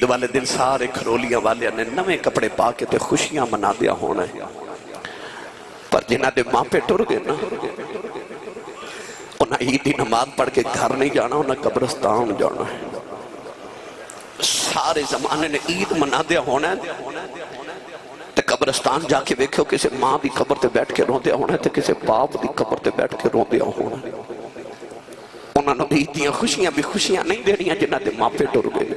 عید والے دن سارے کھرولیاں والے نے نویں کپڑے پا کے تے خوشیاں منا دیا ہونا ہے، پر جنہ دے ماں پہ ٹر گئے نا انہیں عید دی نماز پڑھ کے گھر نہیں جانا، انہیں قبرستان جانا ہے۔ سارے زمانے نے عید منا دیا ہونا ہے تے قبرستان جا کے ویکھو کسے ماں دی قبر تے بیٹھ کے رون دیا ہونا ہے تے کسے باپ دی قبر تے بیٹھ کے رون دیا ہونا ہے۔ انہوں نے عید دیاں خوشیاں بھی خوشیاں نہیں دے رہی جنہ دے ماں پہ ٹر گئے،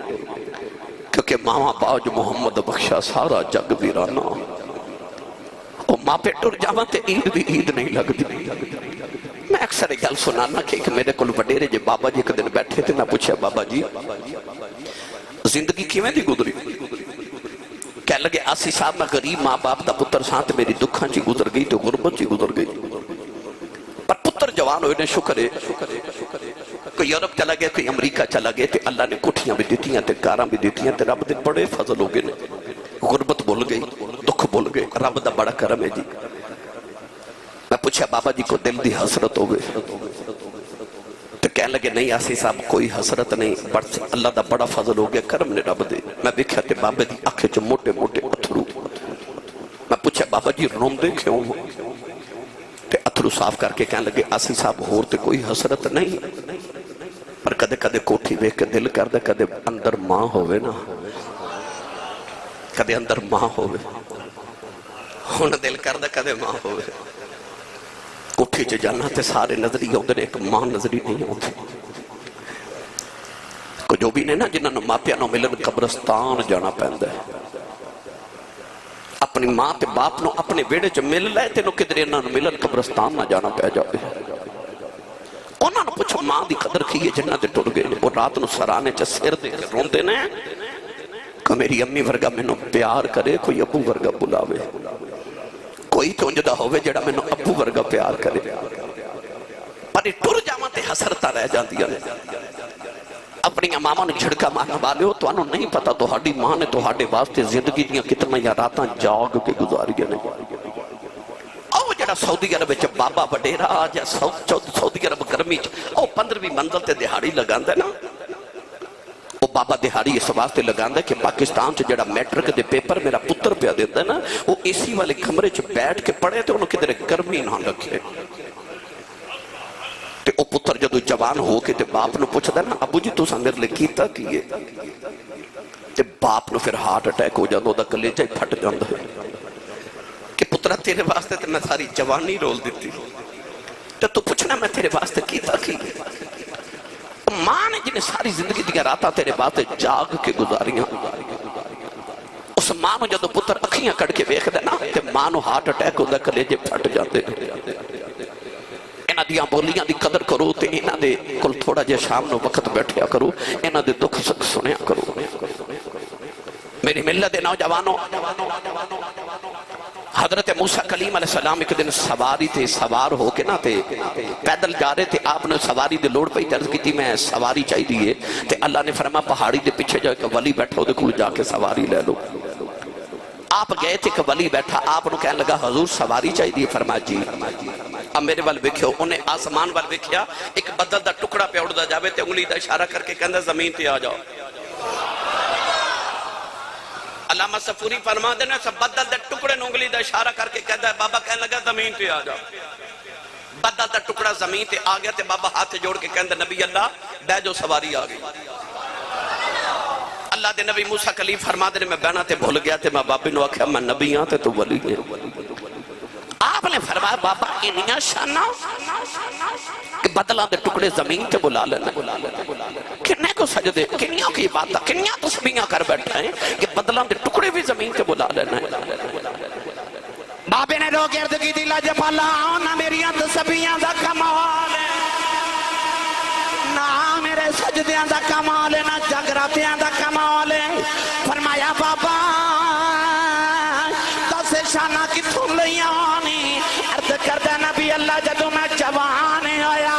کیونکہ ماما باج محمد بخشا سارا جگ ویرانا، اور ماں پہ ٹر جاواں تے عید بھی عید نہیں لگ دی۔ میں اکثر گل سنانا کہ میرے کل وڈیرے جے بابا جی ایک دن بیٹھے تھے، میں پوچھا بابا جی زندگی کیویں دی گزری؟ کہہ لگے آسی صاحب میں غریب ماں باپ دا پتر ساتھ میری دکھاں چی گزر گئی تو غربت چی گزر گئی، پر پتر جوان ہوئے نے شکر ہے، کوئی یورپ چلا گیا کوئی امریکہ چلا گیا تے اللہ نے کٹھیاں بھی دیتیاں تے کاراں بھی دیتیاں تے رب دے بڑے فضل ہو گئے، غربت بھول گئی، دکھ بھول گئے، رب دا بڑا کرم ہے جی۔ میں پوچھا بابا جی کو دل دی حسرت ہو گئے تو کہنے لگے نہیں آسی صاحب کوئی حسرت نہیں، اللہ دا بڑا فضل ہو گیا، کرم نے رب دے۔ میں دیکھا تے بابا دی آنکھیں چو موٹے موٹے اتھرو، میں پوچھا بابا جی روم دے کیوں ہو؟ تے اتھرو صاف کر کے کہنے لگے آسی صاحب ہور تے کوئی حسرت نہیں، پر کدے کدے کوٹھی ویکھ کے دل کر دے کدے اندر ماں ہوئے نا، کدے اندر ماں ہوئے، ہون دل کر دے کدے ماں ہوئے۔ کوٹھی چ جانا تے سارے نظری ہوندے نے، ایک ماں نظری نہیں ہوندی۔ کو جو بھی نے نا جنہاں نو ماپیاں نو ملن قبرستان جانا پیندا ہے، اپنی ماں تے باپ نو اپنے ویڑے چ مل لے تے نو کدھر انہاں نو ملن قبرستان نہ جانا پے جاوے۔ انہاں نو پوچھو ماں دی قدر کی ہے جنہاں تے ٹر گئے، وہ رات نو سرانے چ سر دے کے روندے نے کہ میری امی ورگا مینوں پیار کرے، کوئی ابو ورگا بلاوے، کوئی چونجدہ ہوئے جڑا میں نے ابو ورگا پیار کرے، پر ٹر جاواں تے حسرتاں رہ جاندیاں نے۔ اپنی ماما نے جھڑکا مارنا والے ہو تو انہوں نہیں پتا تو ہاڑی ماں نے تو ہاڑے واسطے زندگی دیاں کتنا یا راتاں جاگ کے گزاریاں نے۔ او جڑا سعودی عرب وچ بابا وڈیرا جا سعودی عرب گرمی چ او 15ویں منزل تے دہاڑی لگاندا ہے نا، وہ بابا دہاڑی اس واسطے لگاندا ہے کہ پاکستان چ جڑا میٹرک دے پیپر میرا پتر پیا دیندا ہے نا، وہ اے سی والے کمرے چ بیٹھ کے پڑھے تے انہوں کدھر گرمی نہ لگے۔ تے او پتر جدو جوان ہو کے تے باپ نو پوچھدا ہے نا ابو جی تساں میرے لئی کیتا کیے؟ تے باپ نو پھر ہارٹ اٹیک ہو جاندا، دا کلیجہ ہی پھٹ جاندا ہے کہ پترا تیرے واسطے تے میں ساری جوانی رول دیتی، تے تو پوچھنا میں تیرے واسطے کیتا کیے؟ ماں نے جنہیں ساری زندگی دیا راتاں تیرے باتیں جاگ کے گزاریاں، اس ماں نے جدو پتر اکھیاں کڑ کے بیخ دینا تے ماں نو ہارٹ اٹیک ہوندہ کلیجے پھٹ جاتے۔ انہاں دیاں بولیاں دی قدر کرو تے انہاں دے کل تھوڑا جے شام نو وقت بیٹھیا کرو، انہاں دے دکھ سکھ سنیا کرو۔ میری ملت دے نوجوانوں، حضرت موسیٰ کلیم علیہ السلام ایک دن سواری تے سوار ہو کے نا تے پیدل جا رہے تھے، آپ نے سواری دے لوڑ پہ درد کی تھی میں سواری چاہی دیئے تے اللہ نے فرما پہاڑی دے پیچھے جا کہ ولی بیٹھا ہو دے کھول جا کے سواری لے لو۔ آپ گئے تھے کہ ولی بیٹھا، آپ نے کہنے لگا حضور سواری چاہی دیئے، فرما جی۔ اب میرے وال بکھیو، انہیں آسمان وال بکھیا ایک بدل دا ٹکڑا پہ اڑ دا جاوے تے انگلی دا اشارہ کر کے کہندہ زمین تے آ جاؤ۔ علامہ صفوری فرما دینا سب بدل دے ٹکڑے نونگلی دا اشارہ کر کے کہتا ہے بابا کہنے لگا زمین تے آ جاؤ۔ بدل دا ٹکڑا زمین تے آ گیا تے بابا ہاتھ جوڑ کے کہندہ نبی اللہ بے جو سواری آ گئی۔ اللہ دے نبی موسیٰ کلیم فرما دینے میں بہنا تے بھول گیا تے میں بابی نو آکھیا میں نبی ہاں تے تو ولی ہے۔ آپ نے فرمایا بابا انیاں شانہ کہ بدلان دے ٹکڑے زمین تے بلا لینا، کننے کو سجدے کنیاں کی بات کنیاں تسبیحاں کر بیٹھا ہے کہ بدلان دے ٹکڑے بھی زمین تے بلا لینا ہے۔ بابے نے رو گرد کی دلا جفالا نہ میریاں تسبیحاں دا کمال ہے، نہ میرے سجدیاں دا کمال ہے، نہ جگراتیاں دا کمال ہے۔ فرمایا بابا دس شانہ کی تھون لیانی عرض کردہ نبی اللہ جدو میں جوان آیا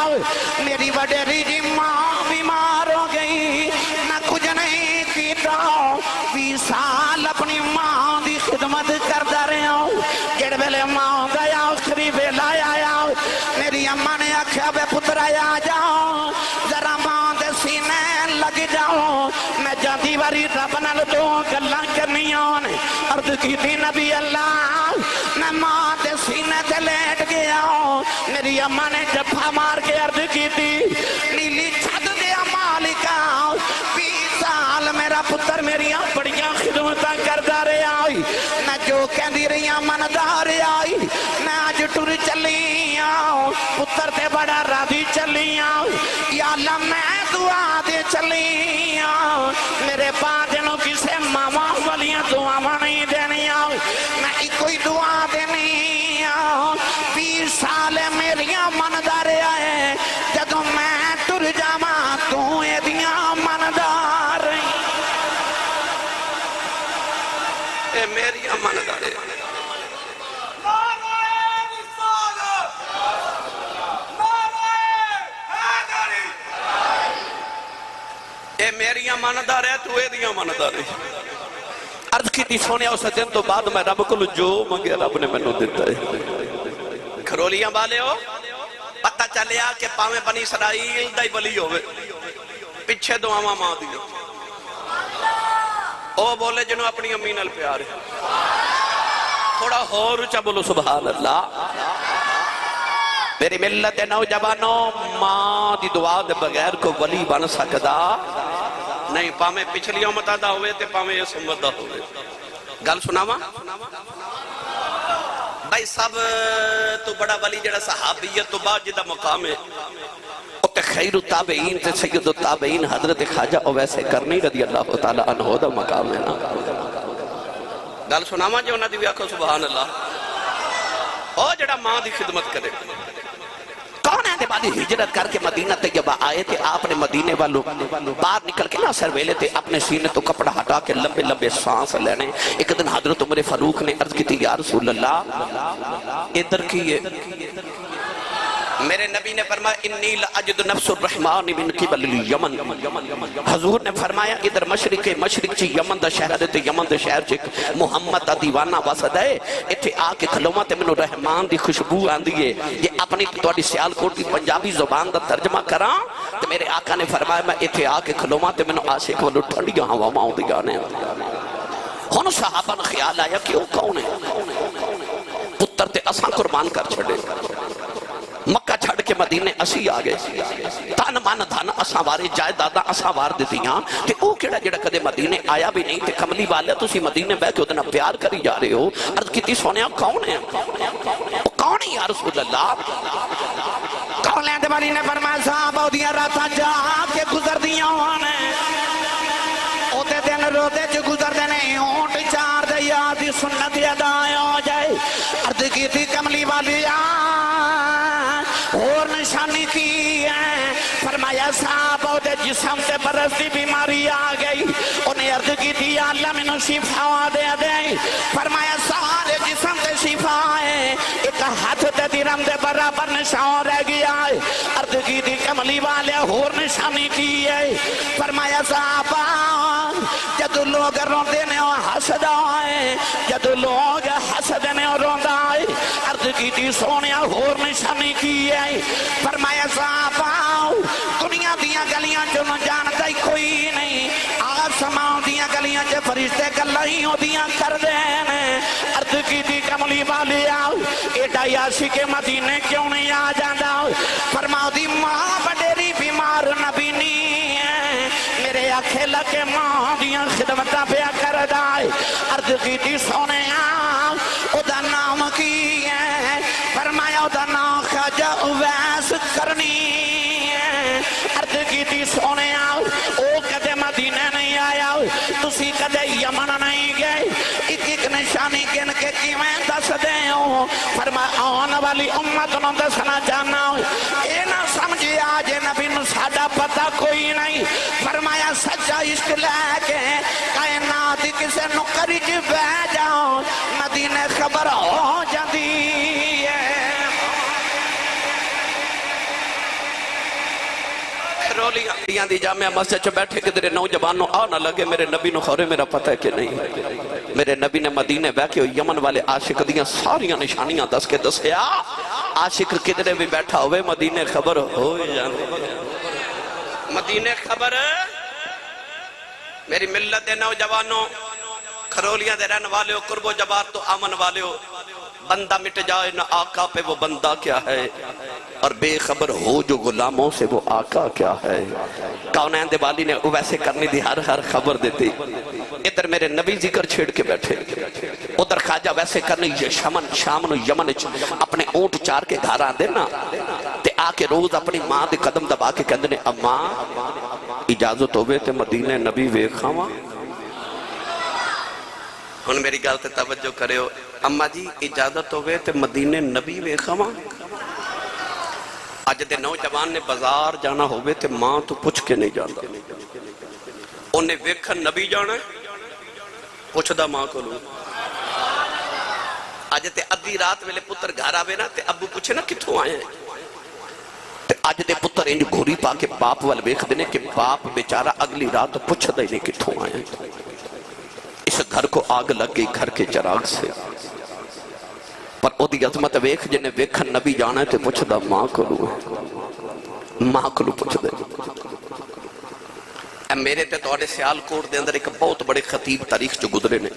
میری وڈیری جی ماں بیمار ہو گئی، میں کچھ نہیں کیتا، 20 سال اپنی ماں دی خدمت کردہ رہے ہوں، گڑ ویلے ماں گیا اخری ویلا آیا میری اماں نے آکھیا بے پتر آیا جاؤ ذرا ماں دے سینے لگ جاؤ، میں جاندی واری رب نال دو گلاں کرنیاں نے عرض کیتی نبی اللہ میں ماں دے سینے تے لیٹ گیا میری اماں نے جفا مار کے عرض کیتی نیلی چھت دیا مالکا 20 سال میرا پتر میریاں بڑیاں خدمتاں کردا رہیا میں جو کہندی رہیاں مندا رہیا میں اج ٹر چلی پتر تے بڑا راضی چلی یا اللہ میں دعا دے چلی میرے بعد نو کسے ماما والیاں دعاواں نہیں دینیاں میں ایک کوئی دعا دینی 20 سال میریاں مندا رہیا ہے جدوں میں ٹر جاواں تو ایدیاں مندا رہی اے میریاں مندا رہیا اے میریاں ماندار ہے تو اے دیاں ماندار ہے عرض کی تھی سونے اس دن تو بعد میں رب کو جو منگے رب نے میں نے دیتا ہے کھرولیاں بالے ہو پتہ چلیا کہ پاویں بنی اسرائیل دائی ولی ہوئے پچھے دعاواں ماں دیو او بولے جنہوں اپنی امی نال پیار ہے تھوڑا اور اچھا بولو سبحان اللہ میری ملت نوجوانوں ماں دی دعا دے بغیر کو ولی بن سکدا نہیں پامیں پچھلی امت دا ہوئے تے پامیں اس امت دا ہوئے گل سناواں بھائی سب تو بڑا ولی جڑا صحابیت تو بعد جدا مقام ہے تے خیر التابعین تے سید التابعین حضرت خواجہ اویس کرنی رضی اللہ تعالی عنہ دا مقام ہے نا گل سناواں جو انہاں دی بھی آکھو سبحان اللہ او جڑا ماں دی خدمت کرے کون ہے دے بعدی ہجرت کر کے مدینہ طیبہ آئے تھے آپ نے مدینے والوں باہر نکل کے ناصر ویلے تھے اپنے سینے تو کپڑا ہٹا کے لمبے لمبے سانس لینے ایک دن حضرت عمر فاروق نے عرض کی تھی یا رسول اللہ ادھر کیے میرے نبی نے فرمایا انی لأجد نفس الرحمن من قبل الیمن حضور نے فرمایا ادھر مشرق چی یمن دا شہر دیتے یمن دا شہر چی محمد دا دیوانہ واسد ہے اتھے آکے کھلومہ تے منو رحمان دی خوشبو آن دیئے یہ اپنی توڑی سیال کوٹی پنجابی زبان دا ترجمہ کران تو میرے آقا نے فرمایا میں اتھے آکے کھلومہ تے منو عاشق ولو ٹھڑی ہوا ماؤں دی گانے ہونو صحابہ نے خیال آیا کہ وہ کون ہے پتر تے اساں قربان کر چھڑے مکہ چھڑ کے مدینے اسی آگے تان مان دھانا اساں وارے جائے دادا اساں وار دیتیاں کہ او کیڑا جڑا کدے مدینے آیا بھی نہیں تے کملی والے تسی مدینے بے کے ادنا پیار کری جا رہے ہو عرض کیتی سونیا کون ہے کون ہے یا رسول اللہ کون لیندے والی نے فرمایا صحابہ دیاں راتاں جا کے گزر دیاں ہونے اوتے دن روتے جو گزر دینے اونٹ چار دے یادی سنت ادا ہو جائے عرض کیتی کملی والی اور نشانی کی ہے فرمایا صحابہ دے جسم تے برستی بیماری آگئی انہیں عرض کی تھی اللہ میں نو شفا دے دے فرمایا سارے جسم تے شفا ہے ایک ہاتھ تے درم دے برابر نشان رہ گیا ہے عرض کی تھی کملی والے اور نشانی کی ہے فرمایا صحابہ جدو لوگ روندے نے اور حسد آئے جدو لوگ حسد نے اور روندہ آئے عرض کی تھی سونیا اور نشانی کی ہے فرمایا صحابہ دنیا دیاں گلیاں جو نہ جانتا ہی کوئی نہیں آسمان دیاں گلیاں جو فرشتے گلائیں ہو دیاں کر دینے عرض کی تھی کملی والی آؤ ایڈا یاسی کے مدینے کیوں نہیں آ جاندہ فرماؤ دی ماں بڑیری بیمار نبی نہیں ہے میرے آنکھیں لگے ماں دیاں خدمتہ پیا کر دائے عرض کی تھی سونے آؤ ادا نام کی ہے فرمایا ادا نام خواجہ اویس کرنی ہے عرض کی تھی سونے آؤ او کدے مدینہ نہیں آیا تسی کدے یمن نہیں گئے ایک نشانی گن کے کیویں دس دے ہو فرمایا آن والی امت نو دسنا جانا اے نہ سمجھے آج نبی نو ساڈا پتہ کوئی نہیں فرمایا سچا عشق لے کے کائنات کسے نو کرج بہ جاؤ مدینہ خبر ہو جاندی ہے رولیاں دی جامعہ مسجد چ بیٹھے کہ تیرے نوجوانوں آ نہ لگے میرے نبی نو خورے میرا پتہ ہے کہ نہیں میرے نبی نے مدینے بہ کے یمن والے عاشق دیاں ساریاں نشانیاں دس کے دسیا عاشق کدھر بھی بیٹھا ہوئے مدینے خبر ہو جاندی مدینے خبر میری ملت دے نوجوانوں، کھرولیاں دے رہن والے ہو، قرب و جبار تو آمن والے ہو، بندہ مٹ جائے نہ آقا پہ وہ بندہ کیا ہے، اور بے خبر ہو جو غلاموں سے وہ آقا کیا ہے۔ کونین دے والی نے ویسے کرنی دی ہر خبر دیتی، ادھر میرے نبی ذکر چھیڑ کے بیٹھے، ادھر خواجہ ویسے کرنی یہ شامن و یمن اپنے اونٹ چار کے گھر آن دینا تے آ کے روز اپنی ماں دے قدم دبا کے کہندے نے اماں اجازت ہوئے تے مدینہ نبی ویکھاں وا۔ ہن میری گل تے توجہ کریو، اماں جی اجازت ہوئے تے مدینہ نبی ویکھاں وا۔ اج دے نوجوان نے بازار جانا ہوئے تے ماں تو پوچھ کے نہیں جاندا، انہیں ویکھن نبی جانا ہے پوچھ دا ماں کو لوں۔ اج تے ادھی رات ویلے پتر گھر آوے نا تے ابو پوچھے نا کتھوں آئے ہیں، تے اج دے پتر انج گھوری پا کے باپ وال ویکھ دینے کہ باپ بیچارہ اگلی رات پوچھ دے نہیں کتھوں آئے ہیں۔ اس گھر کو آگ لگ گئی گھر کے چراغ سے، پر او دی عظمت ویکھ جنہیں ویکھن نبی جانا ہے تے پوچھ دا ماں کو لوں، ماں کو لوں پوچھ دے۔ میرے تے توڑے سیال کوٹ دے اندر ایک بہت بڑے خطیب تاریخ جو گزرے نے،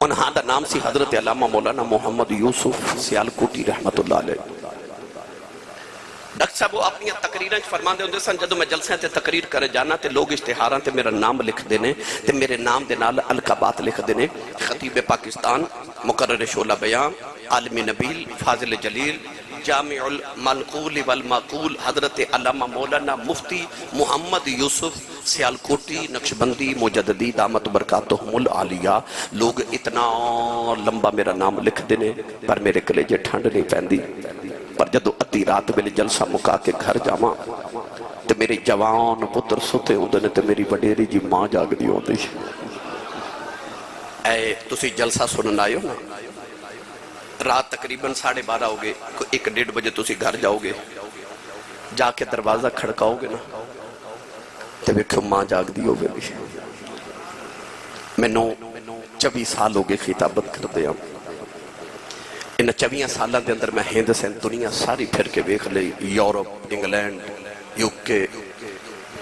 انہاں دا نام سی حضرت علامہ مولانا محمد یوسف سیال کوٹی رحمت اللہ علیہ۔ ڈاکٹر صاحب وہ اپنی تقریریں فرمان دے ہوندے سن، جدو میں جلسے تے تقریر کرے جانا تے لوگ اشتہاراں تے میرا نام لکھ دینے تے میرے نام دے نال القابات لکھ دینے، خطیب پاکستان، مقرر شعلہ بیان، عالم نبیل، فاضل جلیل، جامع المنقول والمعقول، حضرت علامہ مولانا مفتی محمد یوسف سیالکوٹی نقشبندی مجددی دامت برکاتہم العالیہ۔ لوگ اتنا لمبا میرا نام لکھ دینے پر میرے کلیجے ٹھنڈ نہیں پہندی، پر جدو ادھی رات میں جلسہ مکا کے گھر جاواں تے میری جوان پتر ستے ہوندے نے تے میری وڈیری جی ماں جاگ دی ہوندی۔ اے تسی جلسہ سنن آئے ہو نا، رات تقریباً 12:30 ہوگے، 1-1:30 بجے تسی گھر جاؤ گے، جا کے دروازہ کھڑکاؤ گے نا تے ویکھو ماں جاگ دی ہوگے بھی۔ میں نو 24 سال ہوگے خطابت کر دیا، ان 24 سالہ دے اندر میں ہند سے دنیا ساری پھر کے ویکھ لئی، یورپ، انگلینڈ، یوکے،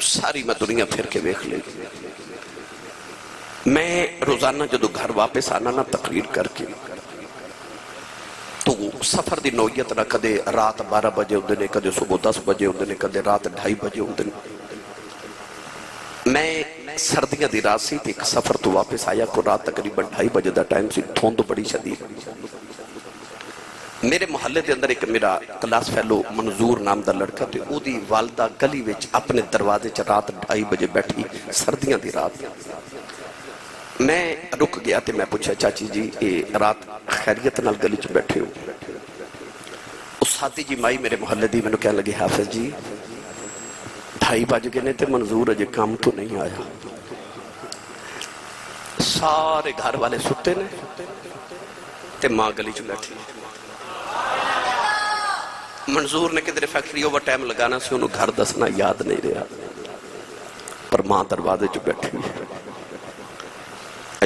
ساری میں دنیا پھر کے ویکھ لئی۔ میں روزانہ جدو گھر واپس آنا نا تقریر کر کے تو سفر دی نوعیت نہ کدے رات 12 بجے ہوندے نے، کدے صبح 10 بجے ہوندے نے، کدے رات 2:30 بجے ہوندے نے۔ میں سردیاں دی رات سی ایک سفر تو واپس آیا کو رات تقریباً 2:30 بجے دا ٹائم سی، دھند بڑی شدید۔ میرے محلے دے اندر ایک میرا کلاس فیلو منظور نام دا لڑکا تے او دی والدہ گلی وچ اپنے دروازے چ رات 2:30 بجے بیٹھی، سردیاں دی رات۔ میں رک گیا تے میں پوچھا چاچی جی اے رات خیریت نال گلی چ بیٹھے ہو؟ اس ساتھی جی مائی میرے محلے دی میں نے کہنے لگے حافظ جی 2:30 بج گئے نے تے منظور اجے کام تو نہیں آیا۔ سارے گھر والے ستے نے تے ماں گلی چ بیٹھی۔ منظور نے کدھر فیکٹری اوور ٹائم لگانا سی، انہوں گھر دسنا یاد نہیں رہا، پر ماں دروازے چ بیٹھی۔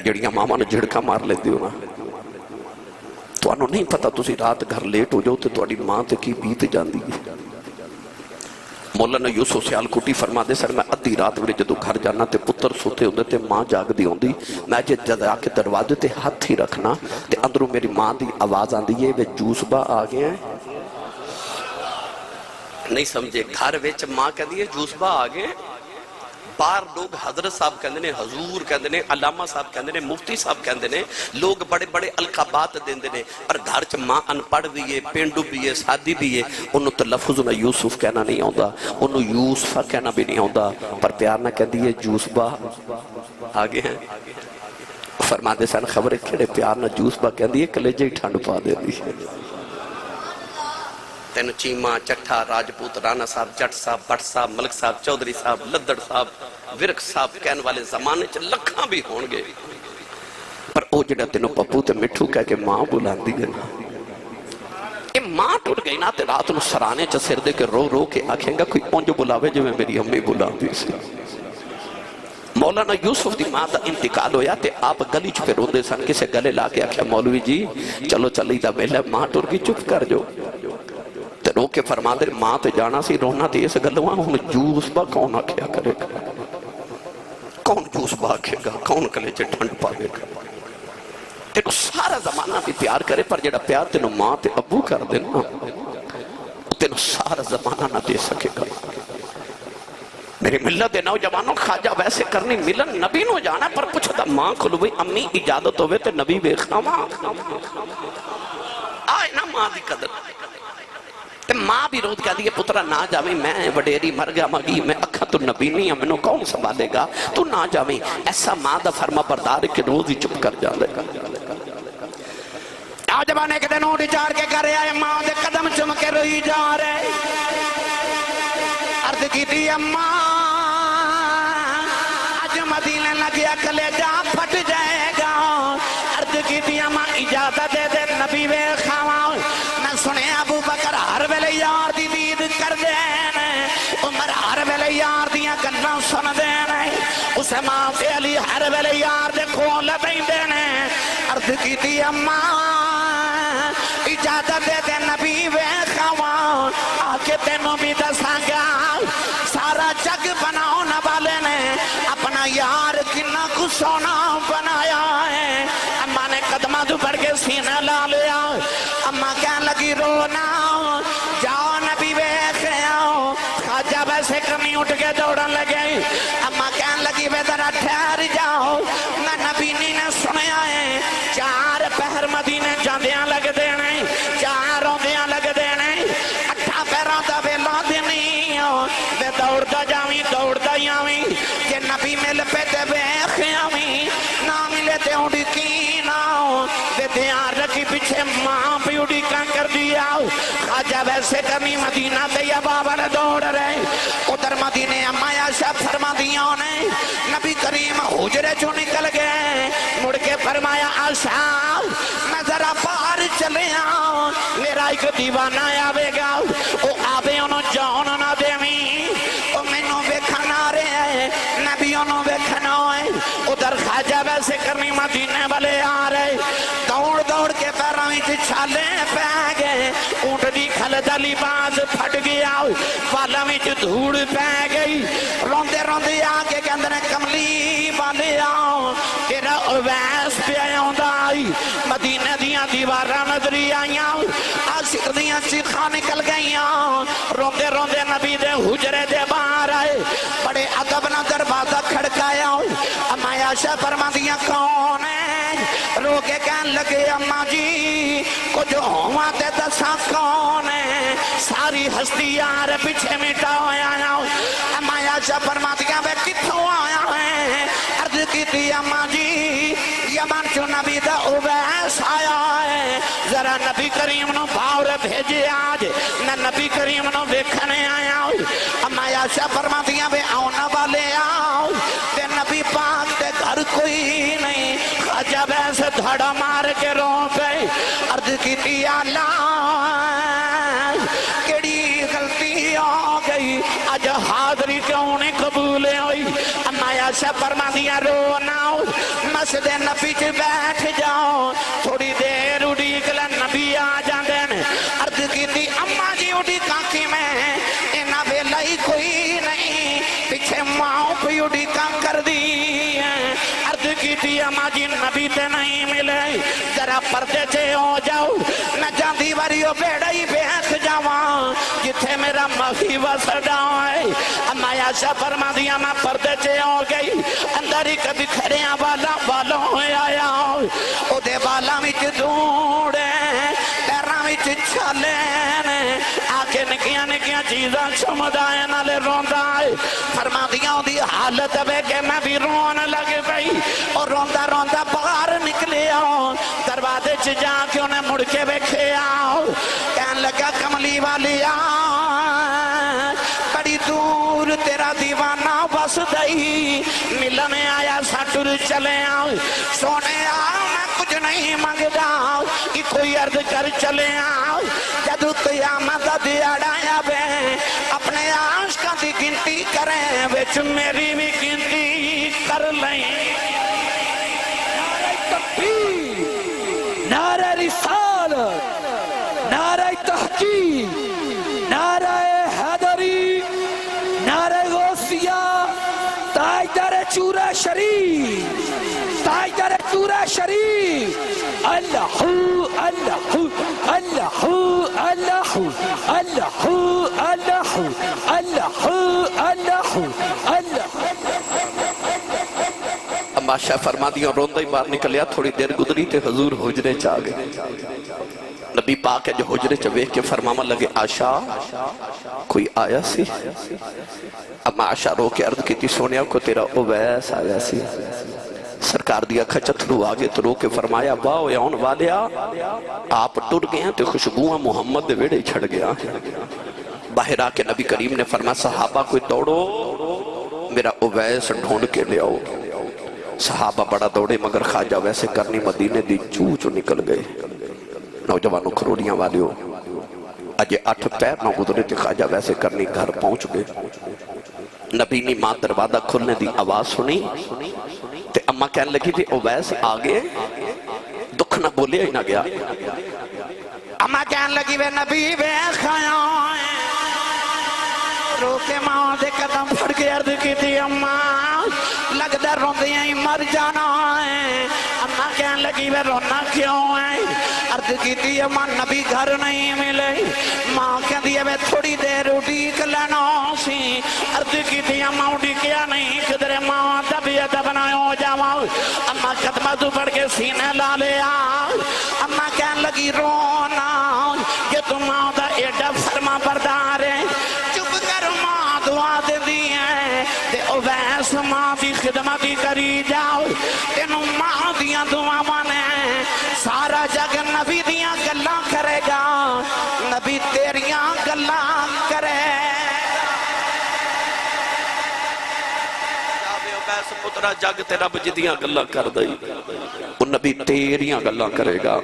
جڑیاں ماما نے جھڑکا مار لیندی ہو نا، تو انہوں نہیں پتا تسی رات گھر لیٹ ہو جاؤ تے تواڈی ماں تے کی بیت جاندی ہے۔ مولانا یوسف سیالکوٹی فرما دے سر میں ادھی رات ویلے جدو گھر جانا تے پتر سوتے ہوندے تے ماں جاگ دی ہوندی، میں جد آ کے دروازے تے ہاتھ ہی رکھنا تے اندروں میری ماں دی آواز آندی ہے وے جوس با آ گئے ہیں۔ نہیں سمجھے، گھر وچ ماں کہندی ہے جوس با آ گئے، بار لوگ حضرت صاحب کہندے نے، حضور کہندے نے، علامہ صاحب کہندے نے، مفتی صاحب کہندے نے، لوگ بڑے بڑے القابات دیندے نے، پر گھر چ ماں ان پڑھ بھی ہے، پینڈو بھی ہے، سادی بھی ہے، انہوں تو لفظ نہ یوسف کہنا نہیں آؤں، انہوں یوسفہ کہنا بھی نہیں آؤں، پر پیار نہ کہہ دیئے جوس با آگے ہیں۔ فرما دے سن خبریں کھڑے پیار نہ جوس با کہہ دیئے کلیجے ہی ٹھنڈ پا دے دی۔ تین چیمہ، چٹھا، راجپوت، رانا صاحب، جٹ صاحب، بٹ صاحب، ملک صاحب، چودھری صاحب، لدڑ صاحب، ورک صاحب کہن والے زمانے چ لکھاں بھی ہون گے، پر او جڑا تینوں پپو تے مٹھو کہہ کے ماں بلان دی گئے نا، اے ماں ٹوٹ گئی نا تے رات نو سرانے چ سر دے کے رو رو کے آکھیں گا کوئی اونج بلاوے جو میں میری امی بلان دی سی۔ مولانا یوسف دی ماں دا انتقال ہویا تے آپ گلی چ پہ رو دے سن، کسے گلے لا کے آکھیا مولوی جی چلو چلی دا بیلہ ماں ٹوٹ گئی چپ کر جو، تے رو کے فرما دے ماں تے جانا سی رونا تے اس گلوان ہوں جوس با کون آکھیا کرے گا۔ کابوس باکھے گا، کون کلیجے ٹھنڈ پاوے گا۔ تینوں سارا زمانہ بھی پیار کرے، پر جڑا پیار تینوں ماں تے ابو کر دینا تینوں سارا زمانہ نہ دے سکے گا۔ میری ملت دے نوجوانوں خواجہ ویسے کرنی ملن نبی نو جانا، پر پوچھتا ماں کھلو بھی امی اجازت ہوئے تے نبی ویکھنا ماں آئے نا ماں دی قدر۔ تے ماں بھی روز کہہ دیئے پترہ نہ جاویں، میں وڈیری مر گیا مگی، میں اکھا تو نبی نہیں ہم انہوں کون سنبھالے گا، تو نہ جاویں۔ ایسا ماں دا فرما بردار ہے کہ روز ہی چپ کر جالے گا۔ نوجوانے کے دن اونٹی چار کے گھر آئے، ماں دے قدم چم کے روئی جا رہے، عرض کی تھی اماں آج مدینے لگیا کلیجہ پھٹ جائے گا، عرض کی تھی اماں اجازت دے دے نبی وے خواہ، میں سنے ابو بکر ہر ویلے یار دی دید کر دینے، عمر ہر ویلے یار دیا گناں سن دینے، اسے ماں سے علی ہر ویلے یار دے کھول دیں دینے، عرض کی تھی اماں اجازت دے دے نبی وے خواہ، آکے تینوں بھی دساں گا سارا جگ بناؤ نہ والے نے اپنا یار کنہ کو سونا بنایا ہے۔ اماں نے قدمہ تو بڑھ کے سینہ لا لیا، اماں کہنے لگی رونا، جاؤ نبی ویکھ آؤ، خواجہ ویسے کرنی اٹھ کے دوڑن لگے، اماں کہنے لگی وے ذرا ٹھہر جاؤ، میں نبی نے سنیا ہے 4 پہر مدینے جاندیاں لگ دینے، 4 روندیاں لگ دینے، 8 پیروں دا ویلا دینی بے دوڑتا جاویں دوڑتا جاویں، کہ نبی مل پہ تے ویکھ آویں، نہ ملے تے اونڈی کی نہ بے دیار رکھی پیچھے ماں بھی اونڈی کان کر دیا۔ خواجہ ویسے کرنی مدینہ تے یا بابر دوڑ رہے، ادھر مدینے اماں عائشہ فرما دیاں نے، نبی کریم حجرے چوں نکل گئے، مڑ کے فرمایا عائشہ میں ذرا باہر چلے آؤں، میرا ایک دیوانہ آوے گا، او آوے انہوں جان نہ دیویں، او مینوں ویکھنا رہے نبی انہوں ویکھنا ہے۔ ادھر خواجہ ویسے کرنی مدینے والے آ رہے، دوڑ دوڑ کے پیروں وچ چھالے پہ گئے، اونٹ دی کھل دا لباس پھٹ گیا، والاں وچ دھوڑ پہ گئی، روندے روندے آگے کے اندر کملی والے آؤ، تیرا اویس پہ آؤندا آئی، مدینہ دیاں دیواراں نظری آئیاں، عاشق دیاں چیخاں نکل گئیاں، روندے روندے نبی دے حجرے دے باہر آئے، بڑے ادب نہ دروازہ کھڑکایا، اماں عائشہ فرما دیاں کون ہے، رو کے کہن لگے اماں جی کچھ ہوا تے دساں کون ہے، ساری ہستی یار پیچھے مٹا ہویا، اماں عائشہ فرما دیاں بے کتھوں آیا ہے، عرض کی تھی اماں جی یمن چو نبی دا اویس آیا ہے، ذرا نبی کریم نو باور بھیجے آج، نہ نبی کریم نو ویکھنے آیا، اماں عائشہ فرما دیاں بے آؤنا والے آؤ، تے نبی پاک تے گھر کوئی نہیں، خواجہ ویسے دھڑا مار کے رو پہ، عرض کی تھی اللہ کیڑی غلطی ہو گئی، آج حاضری کیوں نہیں قبول ہوئی، اماں عائشہ فرما دیا رو ناؤ، مسجد نبی چ بیٹھ جاؤ، تھوڑی دیر اڑیک لے نبی آ جاندے نے، عرض کی تھی اماں جی اڑی کانکی میں اینا ویلا ہی کوئی نہیں، پیچھے ماں پہ اڑی کان کر دی ہے، عرض کی تھی اماں جی نبی تے نہیں ملے، ذرا پردے چے ہو جاؤ، میں جاندی واریو بیڑا ہی بیٹھ جاواں جتھے میرا مخی وسڑا ہے، اماں عائشہ فرما دیا میں پردے چے ہو گئی، اندر ہی کبھی کھڑیاں والا بالوں ہوئے آیا، او دے بالا وچ دوڑے پیراں وچ چھالے نے، آکے نکیاں نکیاں چیزاں چمدائے نالے روندا ہے، فرما دیا دی حالت بے کہ میں بھی رون لگ گئی، اور روندا روندا باہر نکلے آؤ، دروازے چ جا کے انہیں مڑ کے بیکھے آؤ، کہن لگا کملی والی آؤ، بڑی دور تیرا دیوانہ بس دئی، ملنے آیا ساٹر چلے آؤ، سونے آؤ میں کچھ نہیں مانگدا، کہ کوئی عرض کر چلے آؤ، جدو قیامت دیاڑا آیا بے، اپنے عاشقاں دی گنتی کریں، وچ میری بھی گنتی کر لیں۔ نعرہ تکبیر، نعرہ رسالت، نعرہ تحقیق، نعرہ حیدری، نعرہ غوثیہ، تاجدار چورہ شریف اللہ اللہ اللہ اللہ اللہ اللہ اللہ اللہ اللہ ماشا فرما دیا روندہ ہی باہر نکلیا تھوڑی دیر گزری تے حضور حجرے چاہ گئے نبی پاک ہے جو حجرے چاہ کے فرماما لگے آشا کوئی آیا سی اما آشا رو کے عرض کی تھی سونیا کو تیرا اویس آیا سی سرکار دیا کھچتلو آگے تو رو کے فرمایا باو یاون والیا آپ ٹر گئے ہیں تے خوشبوہ محمد دے ویڑے چھڑ گیا باہر آ کے نبی کریم نے فرمایا صحابہ کوئی دوڑو میرا اویس ڈھونڈ کے لے آؤ صحابہ بڑا دوڑے مگر خواجہ ویسے کرنی مدینے دی چو نکل گئے نوجوانوں کھروڑیاں والیوں اجے 8 پیر نہ گزرے تھے خواجہ ویسے کرنی گھر پہنچ گئے نبی نے ماں دروازہ کھلنے دی آواز سنی تے اماں کہنے لگی تھی اویس آگے دکھ نہ بولے ہی نہ گیا اماں کہنے لگی وے نبی وے خیاں رو کے ماں دے قدم پھڑ کے عرض کی تھی اماں لگ در روندیاں ہی مر جانا ہے اماں کہنے لگی وے رونا کیوں ہے عرض کی تھی اماں نبی گھر نہیں ملے ماں کہہ دیا وے تھوڑی دیر اڈیک لینا سی عرض کی تھی اماں اڈیکیا نہیں کدھر ماں طبیعت بنائے ہو جاؤ اماں قدمہ تو پڑھ کے سینے لا لیا اماں کہنے لگی رونا یہ تو ماں دا ایڈا فرما بردار ہے دعا دے دی ہیں تے اویس ماں دی خدمتی کری جاؤ تینوں ماں دیاں دعا مانے سارا جگ نبی دیاں گلاں کرے گا نبی تیریاں گلاں کرے اویس پترا جگ تے رب جدیاں گلاں کر دئی وہ نبی تیریاں گلاں کرے گا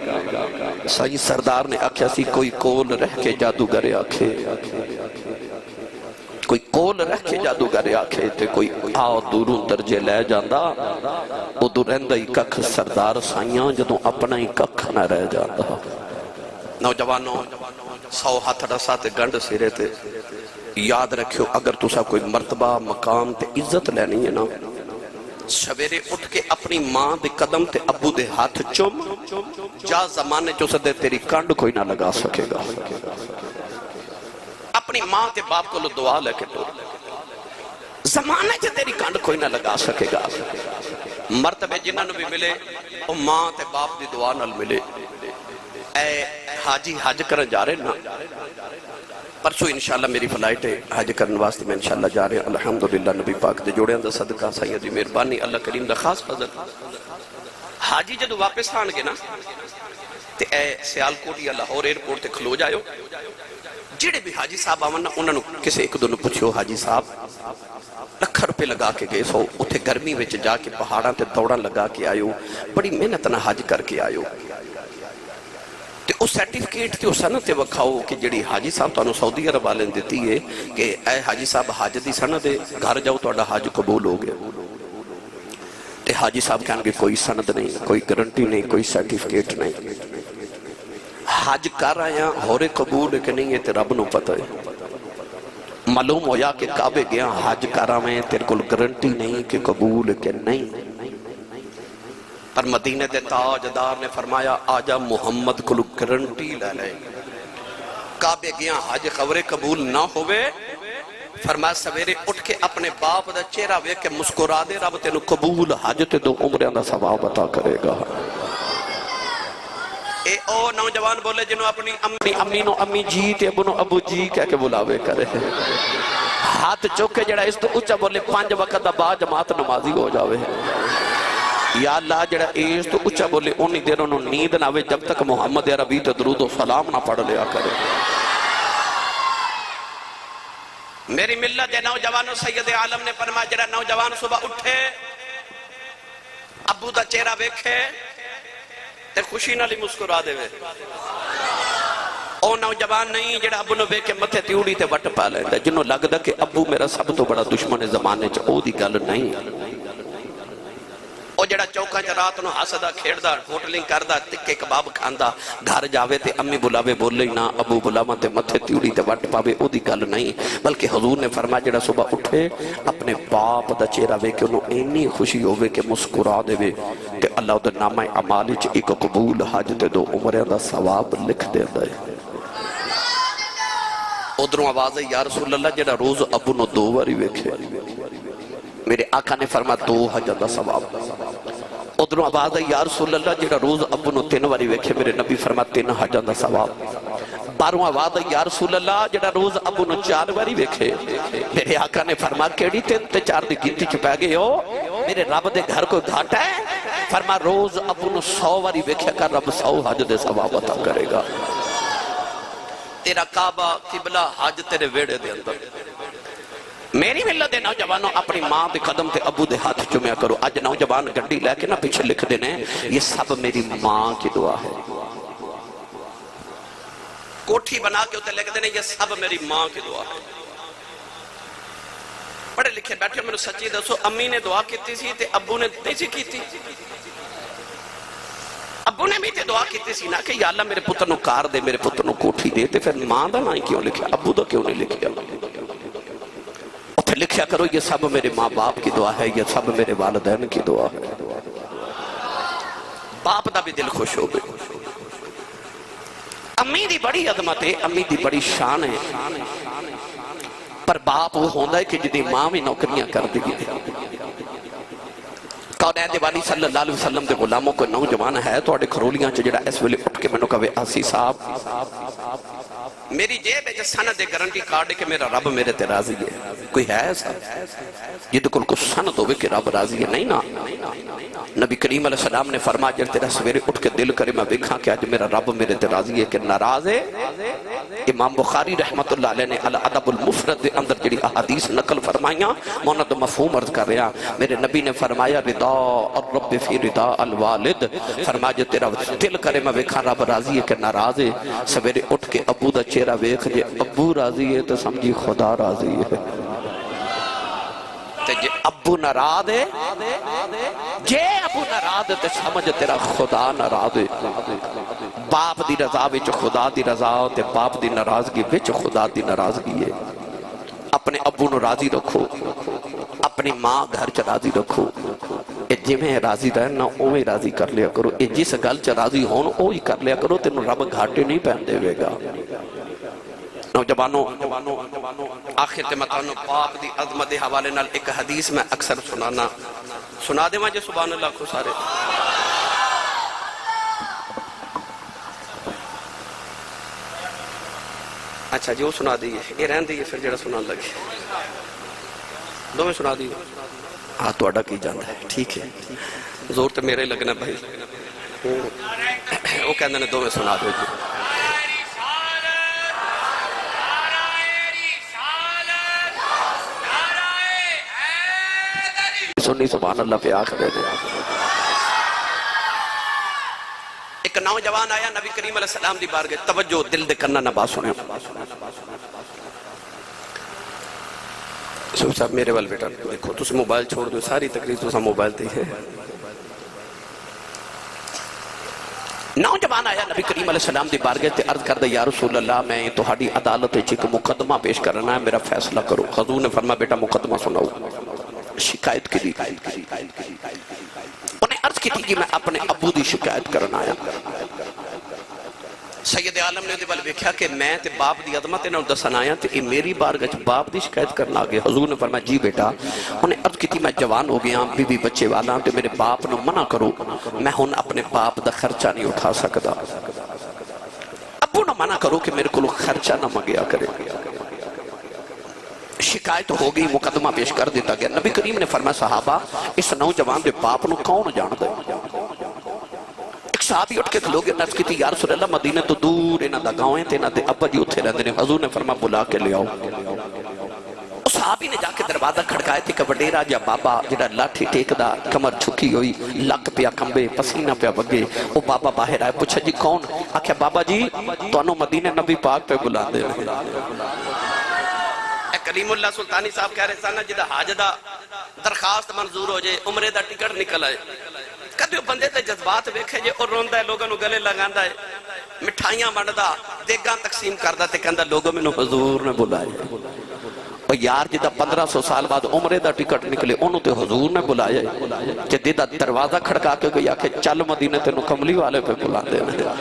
سائیں سردار نے آکھیا سی کوئی کول رہ کے جادوگر آکھے کوئی کول رکھ کے جادوگر آکھے تے کوئی آو دوروں درجے لے جاندہ وہ دورندہ ہی ککھ سردار سائیاں جدوں اپنا ہی ککھ نہ رہ جاندہ نوجوانوں 100 ہاتھ رسا تے گنڈ سیرے تے یاد رکھو اگر تسا کوئی مرتبہ مقام تے عزت لینی ہے نا سویرے اٹھ کے اپنی ماں دے قدم تے ابو دے ہاتھ چوم جا زمانے جو سدے تیری کانڈ کوئی نہ لگا سکے گا اپنی ماں تے باپ کو لو دعا لے کے تو زمانے سے تیری کانڈ کوئی نہ لگا سکے گا مرتبہ جنہوں نے بھی ملے وہ ماں تے باپ دی دعا نال ملے اے حاجی حج کرن جا رہے نا پرسو انشاءاللہ میری فلائٹ ہے حج کرن واسطے میں انشاءاللہ جا رہے ہیں الحمدللہ نبی پاک دے جوڑے اندر صدقہ سیدی مہربانی اللہ کریم دا خاص فضل حاجی جدو واپس آن گے نا تے اے سیالکوٹ یا لاہور ایئرپورٹ تے کھلو جائیو جڑے بھی حاجی صاحب آوانا انہوں نے کسے ایک دونوں پوچھو حاجی صاحب لکھ روپے لگا کے گئے سو اتھے گرمی وچ جا کے پہاڑاں تے دوڑاں لگا کے آئیو بڑی محنت نہ حج کر کے آئیو تے اس سرٹیفکیٹ تے اس سند تے وکھاؤ کہ جڑی حاجی صاحب تو سعودی عرب والے دیتی ہے کہ اے حاجی صاحب حج دی سند دے گھر جاؤ تو حج قبول ہو گیا تے حاجی صاحب کہنے کہ کوئی سند نہیں کوئی گارنٹی نہیں کوئی سرٹیفکیٹ نہیں حج کر آیا ہورے قبول کہ نہیں ہے تے رب نو پتہ ہے معلوم ہویا کہ کعبے گیا حج کر آویں تیرے کل گارنٹی نہیں کہ قبول کہ نہیں پر مدینہ دے تاجدار نے فرمایا آجا محمد کلو گارنٹی لے لے کعبے گیا حج خبرے قبول نہ ہوئے فرمایا سویرے اٹھ کے اپنے باپ دا چہرہ وے کہ مسکرا دے رب تینو قبول حج تے دو عمریں دا ثواب عطا کرے گا اے او نوجوان بولے جنہوں اپنی امی نو امی جی تے ابو نو ابو جی کہہ کے بلاوے کرے ہاتھ چوکے جڑا اس تو اچھا بولے 5 وقت دا با جماعت نمازی ہو جاوے یا اللہ جڑا اس تو اچھا بولے انہی دیر انہوں نیند نہ ہوئے جب تک محمد عربی تے درود و سلام نہ پڑھ لیا کرے میری ملت نوجوانوں سید عالم نے فرمایا جڑا نوجوان صبح اٹھے ابو دا چہرہ ویکھے تے خوشی نالی مسکرا دے وے او نوجوان نہیں جڑا ابو نو ویکھے متھے تیوڑی تے وٹ پا لیندا جنوں لگدا کہ ابو میرا سب تو بڑا دشمن زمانے چ او دی گل نہیں او جڑا چوکاں چ رات نو ہسدا کھیڑدا ہوٹلنگ کردا تکے کباب کھاندا گھر جاوے تے امی بلاوے بولے نہ ابو بلاواں تے متھے تیوڑی تے وٹ پاوے او دی گل نہیں بلکہ حضور نے فرمایا جڑا صبح اٹھے اپنے باپ دا چہرہ ویکھ کے انہوں اینی خوشی ہوے کہ مسکرا دے تے اللہ دے نامہ اعمال وچ ایک قبول حج تے 2 عمرے دا ثواب لکھ دیندا ہے ادھروں آواز ہے یا رسول اللہ جڑا روز ابو نو 2 واری ویکھے میرے آقا نے فرمایا 2 حج دا ثواب ادھروں آواز ہے یا رسول اللہ جڑا روز ابو نو 3 واری ویکھے میرے نبی فرمایا 3 حج دا ثواب باروں آواز ہے یا رسول اللہ جڑا روز ابو نو 4 واری ویکھے میرے آقا نے فرمایا کیڑی 3 تے 4 دی گنتی چ پے گئے ہو میرے رب دے گھر کو گھاٹا ہے فرمایا روز ابو نو 100 واری ویکھیا کر رب 100 حج دے ثواب عطا کرے گا تیرا کعبہ قبلہ حج تیرے ویڑے دے اندر میری ملت دے نوجوانوں اپنی ماں دے قدم تے ابو دے ہاتھ چومیا کرو اج نوجوان گڈی لے کے نہ پیچھے لکھ دینے یہ سب میری ماں کی دعا ہے کوٹھی بنا کے ہوتے لکھ دینے یہ سب میری ماں کی دعا ہے پڑھے لکھے بیٹھے میں نے سچی دسو امی نے دعا کیتی سی تے ابو نے نہیں سی کیتی ابو نے بھی تے دعا کیتی سی نا کہ یا اللہ میرے پتر نو کار دے میرے پتر نو کوٹھی دے تے پھر ماں دا نہ کیوں لکھیا ابو دا کیوں نہیں لکھیا اور پھر لکھیا کرو یہ سب میرے ماں باپ کی دعا ہے یہ سب میرے والدین کی دعا ہے باپ دا بھی دل خوش ہو گئے امی دی بڑی عظمت ہے امی دی بڑی شان ہے پر باپ وہ ہوندہ ہے کہ جدی ماں میں نوکریاں کر دی گئی کونین دیوانی صلی اللہ علیہ وسلم دے غلاموں کو نوجوان ہے تو اڑے کھرولیاں چا جڑا اس ویلے اٹھ کے میں نے کہا آسی صاحب میری جیب ہے جس سند دے گارنٹی کارڈ ہے کہ میرا رب میرے تے راضی ہے کوئی ہے ایسا یہ تو کل کو سند ہوئے کہ رب راضی ہے نہیں نا نبی کریم علیہ السلام نے فرمایا جب تیرا سویرے اٹھ کے دل کرے میں دیکھاں کہ آج میرا رب میرے تے راضی ہے کہ ناراض ہے امام بخاری رحمت اللہ علیہ نے الادب المفرد دے اندر جڑی احادیث نقل فرمائیاں مونا تو مفہوم عرض کر رہا میرے نبی نے فرمایا رضا الرب فی رضا الوالد فرمایا جو تیرا دل کرے میں دیکھاں رب راضی ہے کہ ناراض ہے سویرے اٹھ کے ابو دا چہرہ ویکھ جے ابو راضی ہے تو سمجھی خدا راضی ہے جے ابو ناراض ہے جے ابو ناراض ہے تو سمجھ تیرا خدا ناراض ہے باپ دی رضا وچ خدا دی رضا تے باپ دی ناراضگی وچ خدا دی ناراضگی ہے اپنے ابو نو راضی رکھو اپنی ماں گھر چ راضی رکھو اے جویں راضی رہنا اوویں راضی کر لیا کرو اے جس گل چ راضی ہون اوہی کر لیا کرو تینوں رب گھاٹے نہیں پہن دے گا نوجوانوں آخر تے متانوں پاک دی عظمت دے حوالے نال ایک حدیث میں اکثر سنا دے مجھے سبحان اللہ کو سارے اچھا جی وہ سنا دیئے یہ رہن دیئے پھر جڑا سنا لگے دو میں سنا دیئے ہاں تو اڈا کی جاندہ ہے ٹھیک ہے زور تے میرے لگنا بھائی وہ کہندے نے دو میں سنا دو جی سنی سبحان اللہ پہ آخر دے ایک نوجوان آیا نبی کریم علیہ السلام دی بارگاہ توجہ دل دے کرنا نبا سنے صاحب میرے وال بیٹا دیکھو تُس موبائل چھوڑ دو ساری تقریر تُسا موبائل تے ہے نوجوان آیا نبی کریم علیہ السلام دی بارگاہ تے عرض کر دے یا رسول اللہ میں تہاڈی عدالت وچ ایک مقدمہ پیش کرنا ہے میرا فیصلہ کرو حضور نے فرمایا بیٹا مقدمہ سناؤ شکایت کی دی انہیں عرض کی تھی کہ میں اپنے ابو دی شکایت کرنا آیا سید عالم نے دیوال بیکھا کہ میں تے باپ دی عظمت انہوں دسن آیا تے میری بارگاہ باپ دی شکایت کرنا آگے حضور نے فرمایا جی بیٹا انہیں عرض کی تھی میں جوان ہو گیا بی بی بچے والا تے میرے باپ نے منع کرو میں ہن اپنے باپ دا خرچہ نہیں اٹھا سکتا ابو نے منع کرو کہ میرے کو خرچہ نہ مگیا کرے شکایت ہو گئی مقدمہ پیش کر دیتا گیا نبی کریم نے فرمایا صحابہ اس نوجوان دے باپ نو کون جان دے ایک صحابی اٹھ کے کھلوگے نرس کی تھی یا رسول اللہ مدینہ تو دور انہ دا گاؤں ہیں تینا دے ابا جی اتھے رہنے حضور نے فرمایا بلا کے لے آؤ اس صحابی نے جا کے دروازہ کھڑکائے تھی کہ وڈیرا جا بابا جڑا لاٹھی ٹیک دا کمر چھکی ہوئی لک پیا کمبے پسینہ پیا بگے وہ بابا باہر آئے پوچھا جی کون آکھیا بابا جی تو انہوں مدینہ نبی پاک پہ بلا دے کلیم اللہ سلطانی صاحب کہہ رہے سانا جدہ حاج دا درخواست منظور ہو جائے عمرے دا ٹکٹ نکل آئے کدے بندے تے جذبات ویکھے جے اور روندا ہے لوگوں نو گلے لگاندا ہے مٹھائیاں ونڈدا دیگاں تقسیم کردا تے کہندا لوگوں مینوں حضور نے بلایا اور یار جدا 1500 سال بعد عمرے دا ٹکٹ نکلے انہوں تے حضور نے بلایا کہ دیدہ دروازہ کھڑکا کے گئی آکھے چل مدینہ تے کملی والے پہ بلا دینا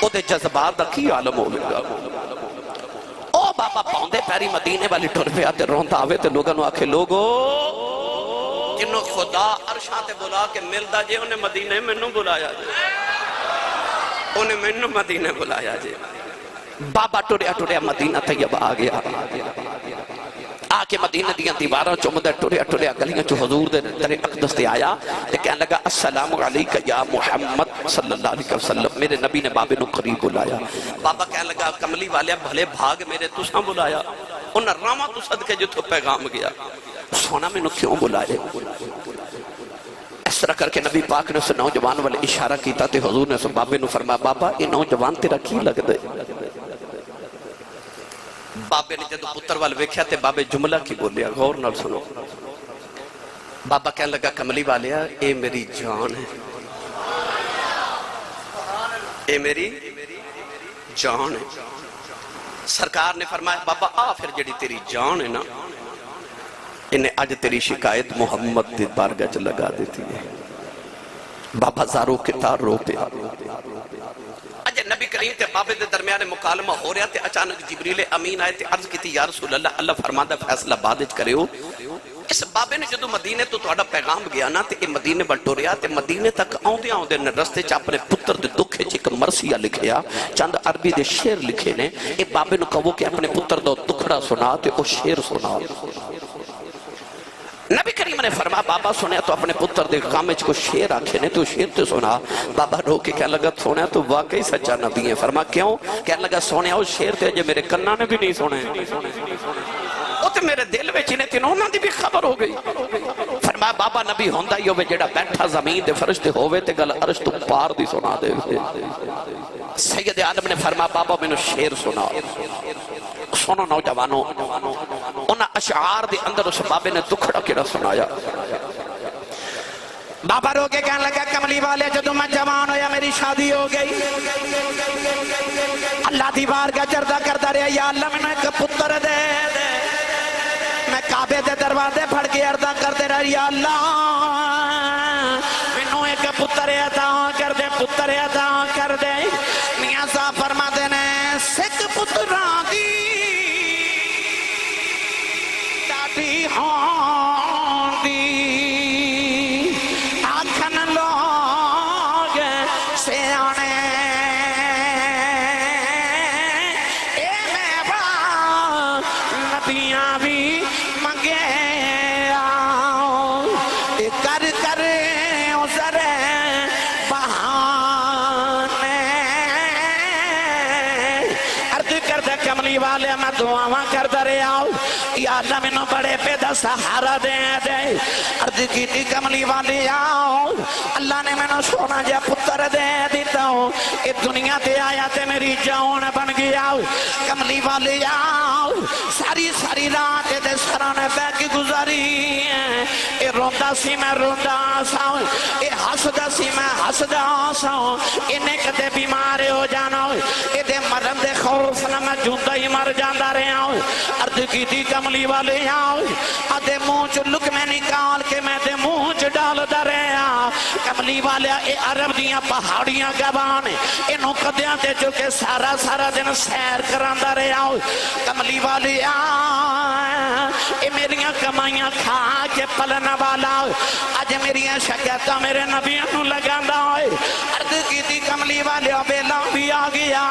او دے جذبات دا کی عالم ہو گیا او بابا پاؤندے پیری مدینے والی ٹر پہ آتے رونتا آوے تے لوگوں نے آکھے لوگو جنہوں خدا عرشاں تے بلا کے ملدا جے انہیں مدینے منوں بلایا جے انہیں منوں مدینے بلایا جے بابا ٹوریا مدینہ طیب آ گیا آکے مدینہ دیاں دیواراں چمدہ ٹوریا گلیاں چو حضور دے در اقدس تے آیا تے کہنے لگا السلام علیکہ یا محمد صلی اللہ علیہ وسلم میرے نبی نے بابے نو قریب بلایا بابا کہنے لگا کملی والے بھلے بھاگ میرے تساں بلایا انہاں راما تو صدقے جو تو پیغام گیا سونا میں نو کیوں بلائے اس طرح کر کے نبی پاک نے اسے نوجوان والے اشارہ کیتا تے حضور نے اسے بابے نو فرمایا بابا یہ نوجوان تیرا کی لگ دے بابے نے جدو پتر وال ویکھیا تے بابے جملہ کی بولیا غور نال سنو بابا کہنے لگا کملی والیا اے میری جان ہے اے میری جان ہے سرکار نے فرمایا بابا آ پھر جڑی تیری جان ہے نا انہیں آج تیری شکایت محمد دی بارگاہ لگا دیتی ہے بابا زارو کتار رو پہ اجھے نبی کریم تے بابے دے درمیانے مکالمہ ہو رہا تے اچانک جبریل امین آئے تے عرض کی تھی یا رسول اللہ اللہ فرماندہ فیصلہ بادج کرے ہو اس بابے نے جدو مدینے تو توڑا پیغام گیا نا تے مدینے بلٹو رہا تے مدینے تک آؤں دے رستے چا اپنے پتر دے دکھے چک مرسیہ لکھیا چاند عربی دے شیر لکھے نے اے بابے نے کہو کہ اپنے پتر دو دکھڑا سنا تے او شیر سنا نبی کریم نے فرمایا بابا سنیا تو اپنے پتر دے کامچ کو شیر آکھے نے تو شیر تے سنا بابا رو کے کہنے لگا سنیا تو واقعی سچا نبی ہے فرمایا کیوں کہنے لگا سنیا وہ شیر تے جو میرے کنہ نے بھی نہیں سنے وہ تے میرے دل میں چینے تین انہوں نے بھی خبر ہو گئی فرمایا بابا نبی ہوندہ ہی ہوئے جڑا بیٹھا زمین دے فرشتے ہوئے تے گل عرش تو پار دی سنا دے سید عالم نے فرمایا بابا میں نے شیر سنا سنو نوجوانوں انہا اشعار دے اندر اس بابے نے دکھڑا کیڑا سنایا بابا رو کے کہنے لگا کملی والے جدو میں جوان ہویا میری شادی ہو گئی اللہ دی بارگاہ چردہ کردہ رہا یا اللہ میں نے ایک پتر دے میں کعبے دے دروازے پھڑ کے عرضہ کردے رہا یا اللہ میں نے ایک پتر عطا کر دے میاں صاحب فرما دینے سکھ پتران دی دادی ہوں دی آکھن لوگ سیانے اے میں با نبیاں بھی منگے آؤ کر کر عذر بہانے عرض کردہ کملی والے میں دعاواں کردہ رہے آؤ یا اللہ میں نو بڑے پیدا سہارا دے عرض کی تھی کملی والی آؤ اللہ نے میں نو سونا جا پتر دے دیتا ہوں یہ دنیا تے آیا تے میری جان بن گیا کملی والی آؤ ساری رات دے سرانے بے کی گزاری اے روندا سی میں روندا ساؤں اے حسدہ سی میں حسدہ ساؤں انہیں کدے بیمارے ہو جانا اے دے مرم دے خوف نہ میں جوندہ ہی مر جاندہ رہے آؤں عرض کی تھی کملی والے آؤ آدھے منہ چو لک میں نکال کے میں دے منہ چو ڈال دا رہے آؤ کملی والے اے عرب دیاں پہاڑیاں گبان انہوں قدیاں دے جو کہ سارا دن سیر کران دا رہے آؤ کملی والے آؤ اے میریاں کمائیاں کھا کے پلنا والا آج میریاں شکیتہ میرے نبیوں لگان دا ہوئے عرض کی تھی کملی والے بیلا بھی آ گیا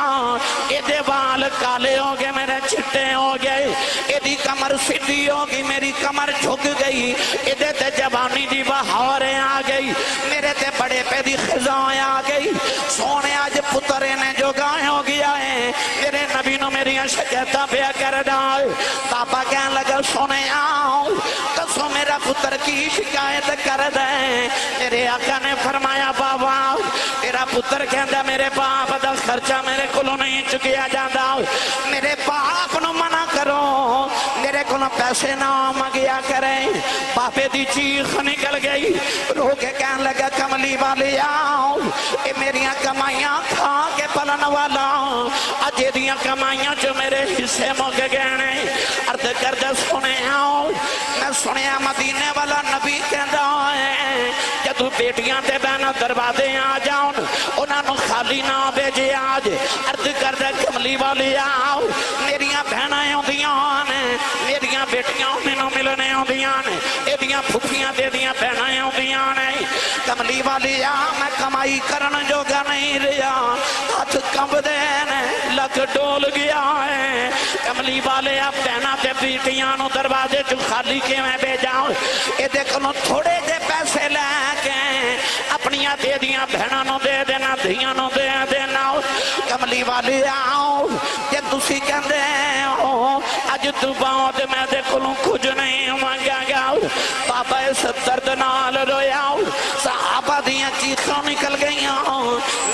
اے دے وال کالے ہو گئے میرے چھٹے ہو گئے اے دی کمر سیدھی ہوگی میری کمر جھک گئی ادھے تے جوانی دی بہاریں آ گئی میرے تے بڑے پہ دی خزائیں آ گئی سونے آج پترے نے جو گائیں ہو گیا ہے میرے نبی نو میری شکیتہ پہ کر ڈال پاپا کہنے لگا سونے آؤ کسو میرا پتر کی شکایت کر دیں میرے آقا نے فرمایا بابا تیرا پتر کہندہ میرے باپ دا خرچہ میرے کلو نہیں چکیا جاندہ میرے باپ نو منع کرو میرے کو پیسے نہ مانگیا کریں. بابے دی چیخ نکل گئی, رو کے کہنے لگا کملی والے آؤ, اے میریاں کمائیاں کھا کے پلن والا, اجے دیاں کمائیاں جو میرے حصے مگ گئے. عرض کردہ سنے آؤ, میں سنیا مدینے والا نبی کہندا ہے جدو بیٹیاں تے بہناں دروازے آ جاؤن انہاں نو خالی نہ بھیجے آج. عرض کردہ کملی والی آؤ, میریاں بہناں ہوندیاں نے, میریاں بیٹیاں مینوں ملنے ہوندیاں نے, ایدیاں پھپھیاں دے دیاں بہناں ہوندیاں نے. کملی والی آ میں کمائی کرن جوگا نہیں رہا, ہاتھ کمب دے نے لگ ڈول گیا ہے. کملی والے آ بہناں تے بیٹیاں نو دروازے چ خالی کے میں بھیجاؤ, اے دیکھو تھوڑے دے پیسے لے کے اپنیاں دے دیاں بہناں نو دے دینا, دھیاں نو دے دینا. کملی والے آؤ جے تسی کہندے ہو اج تو بعد میں دے کولوں کچھ نہیں مانگا گا. بابا اس درد نال رویا, صحابہ دیاں چیخاں نکل گئیاں,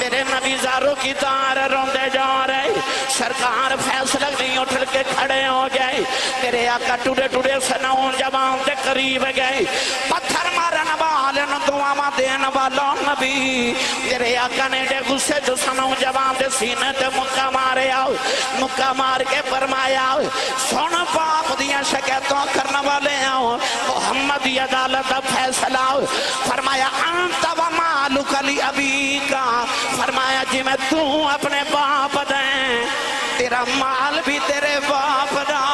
میرے نبی زاروں کی تار روندے جا رہے. سرکار فیصلہ نہیں اٹھ کے کھڑے ہو گئے, میرے آقا ٹوڑے ٹوڑے سنون جوان دے قریب گئے. پتھر مارن والن دعاواں دین والا نبی, میرے آقا نے دے غصے جو سنون جوان دے سینے تے مکہ مارے آؤ, مکہ مار کے فرمایا سن باپ دیاں شکایتوں کرنے والے آؤ, محمد دی عدالت فیصلہ. فرمایا انت و مالک لی ابی کا, فرمایا جی میں تو اپنے باپ دیں, تیرا مال بھی تیرے باپ دا.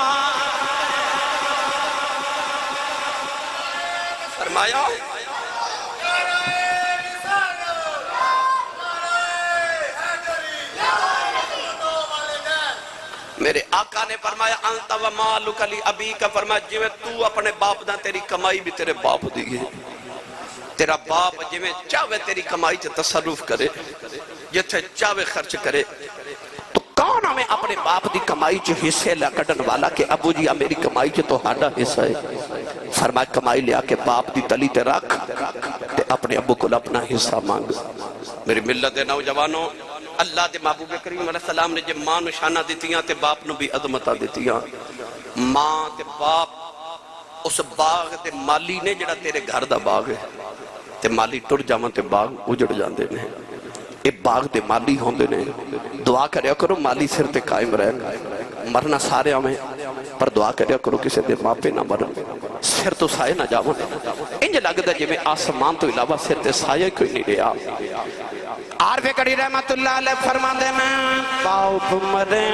فرمایا میرے آقا نے فرمایا انت و مالک لی ابی کا, فرمایا جی میں تو اپنے باپ دا, تیری کمائی بھی تیرے باپ دی ہے. تیرا باپ جی میں چاہوے تیری کمائی چے تصرف کرے, جتھے چاہوے خرچ کرے. تو کون ہمیں اپنے باپ دی کمائی چے حصے لکڑن والا کہ ابو جی میری کمائی چے تو ہاڈا حصہ ہے. فرمایا کمائی لیا کے باپ دی تلی تے رکھ تے اپنے ابو کو اپنا حصہ مانگ. میری ملت دے نوجوانوں, اللہ دے محبوب کریم علیہ السلام نے جب ماں نو شانہ دیتیاں تے باپ نو بھی عظمتہ دیتیاں. ماں تے باپ اس باغ تے مالی نے جڑا تیرے گھر دا باغ ہے, تے مالی ٹر جاواں تے باغ اجڑ جاندے نے. اے باغ دے مالی ہوندے نے, دعا کریا کرو مالی سر تے قائم رہے. مرنا سارے ہمیں پر دعا کریا کرو کسے دے ماپے نہ مرن, سر تو سائے نہ جاون. انج لگدا جے میں آسمان تو علاوہ سر تے سایہ کوئی نہیں رہا. عارف کڑی رحمت اللہ علیہ فرما دینا باپ مرے,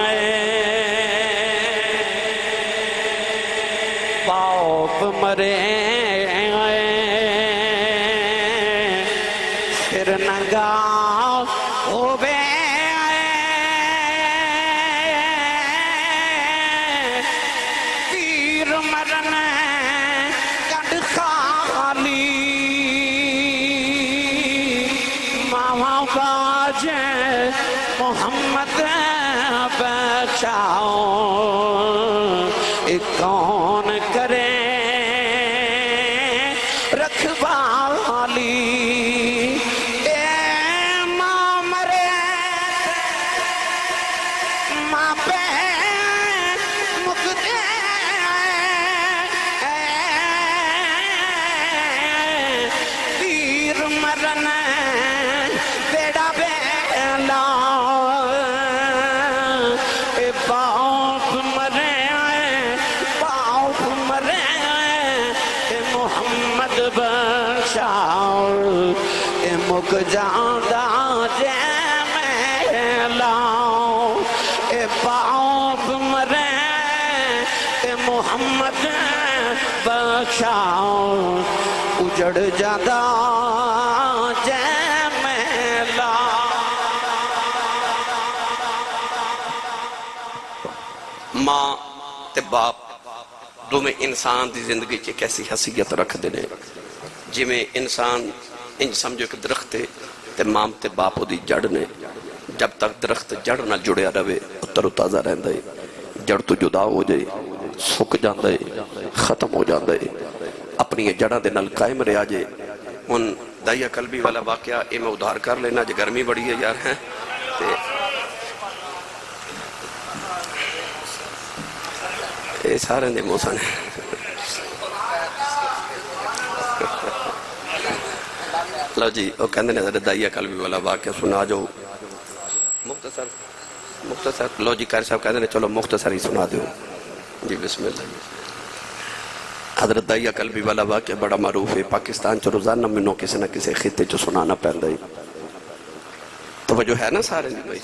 باپ مرے پھر ننگا ہووے, پیر مرن گنڈ خالی, ماما باجے محمد بچاؤ, کون کرے رکھوالی. اے ماں مرے ماں پہ مقدے, پیر مرن بیڑا بیلا, اے باپ مرے, باپ مرے, اے محمد بخشاؤ, اے مک جاندہ جے میں لاؤ. اے باپ مرے, اے محمد بخشاؤ, اجڑ جاندہ جے میں لاؤ. ماں تے باپ دو میں انسان دی زندگی چے کیسی حیثیت رکھ دینے. جی میں انسان انج سمجھو کہ درخت تے ماں تے باپو دی جڑ نے, جب تک درخت جڑ نہ جڑیا رہے اتر و تازہ رہندہ ہے. جڑ تو جدا ہو جائے سک جاندہ ہے, ختم ہو جاندہ ہے, اپنی جڑاں دے نال قائم رہا جائے. ان دائیا قلبی والا واقعہ اے میں ادھار کر لینا جو گرمی بڑی ہے یار ہیں. سارے دے موسن لو جی وہ کہندے نے حضرت دائیہ قلبی والا واقعہ سنا جو مختصر لو جی قاری صاحب کہندے نے چلو مختصر ہی سنا دیو جی بسم اللہ حضرت دائیہ قلبی والا واقعہ بڑا معروف ہے پاکستان چو روزانہ منوں کسی نہ کسی خطے چو سنانا پہن رہی توجہ ہے نا سارے بھائی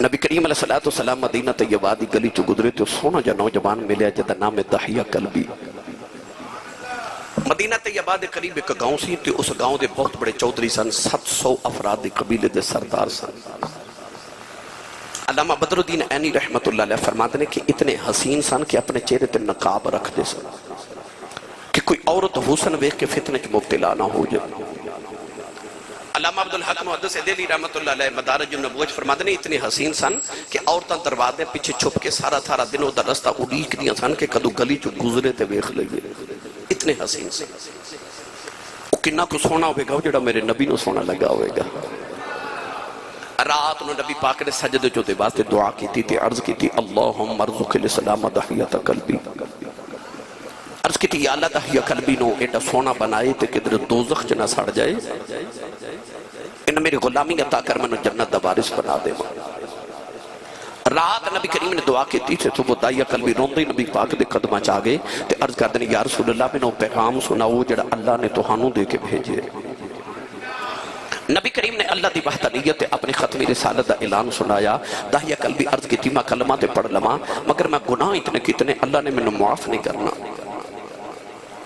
نبی کریم علیہ السلام مدینہ طیبہ دی گلی چو گزرے تو سونا جا نوجوان ملیا جدا نام دائیہ قلبی مدینہ طیبہ دے قریب ایک گاؤں سی تے اس گاؤں دے بہت بڑے چودھری سن 700 افراد دے قبیلے دے سردار سن علامہ بدر الدین عینی رحمت اللہ علیہ فرماتے ہیں کہ اتنے حسین سن کہ اپنے چہرے تے نقاب رکھ دے سن کہ کوئی عورت حسن ویکھ کے فتنے چ مبتلا نہ ہو جائے علامہ عبدالحق محدث دہلوی رحمت اللہ علیہ مدارج النبوہ فرماتے ہیں اتنے حسین سن کہ عورتاں دروازے پیچھے چھپ کے سارا تھارا دنوں دا رستہ اڑیک دیا سن کہ کدو گلی چ گزرے تے ویکھ لئیے اتنے حسین سے وہ کنہ کو سونا ہوئے گا جڑا میرے نبی نو سونا لگا ہوئے گا رات نو نبی پاک نے سجدے جو دے واسطے دعا کی تھی عرض کی تھی اللہم ارزق الاسلام دحیت قلبی عرض کی تھی یا اللہ دحیہ قلبی نو ایڈا سونا بنائے تے کدر دوزخ جنہ سڑ جائے انہا میری غلامی عطا کر میں جنت دوارس بنا دے رات نبی کریم نے دعا کی تھی تو وہ دائیہ قلبی روندے نبی پاک دے قدمہ چاہ گئے تے عرض کر دیں یا رسول اللہ میں نو پیغام سناؤ جڑا اللہ نے توہانوں دے کے بھیجے نبی کریم نے اللہ دی وحدانیت اپنی ختمی رسالت دا اعلان سنایا دائیہ قلبی عرض کی تھی میں کلمہ تے پڑھ لما مگر میں گناہ اتنے کتنے اللہ نے میں معاف نہیں کرنا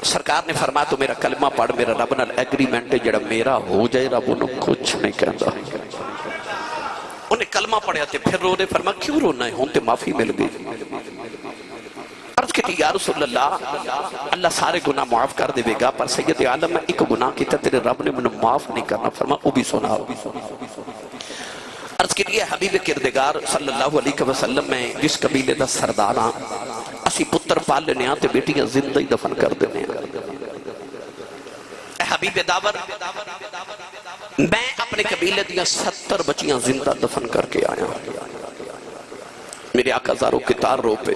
سرکار نے فرمایا تو میرا کلمہ پڑھ میرا رب نال ایگریمنٹ جڑا میرا ہو جائے رب انہوں کچھ نہیں کہتا انہیں کلمہ پڑھیا تے پھر رو دے فرمایا کیوں رونا ہے ہون تے معافی مل گئی عرض کی تھی یا رسول اللہ سارے گناہ معاف کر دے گا پر سید عالم میں ایک گناہ کی تیرے رب نے منہ معاف نہیں کرنا فرمایا وہ بھی سنا عرض کی تھی حبیب کردگار صلی اللہ علیہ وسلم میں جس قبیلے دا سرداراں اسی پتر پال لینے آتے بیٹیاں زندہ ہی دفن کر دینے اے حبیب داور میں اپنے قبیلے دیا 70 بچیاں زندہ دفن کر کے آیا میرے آقا زاروں کتار رو پہ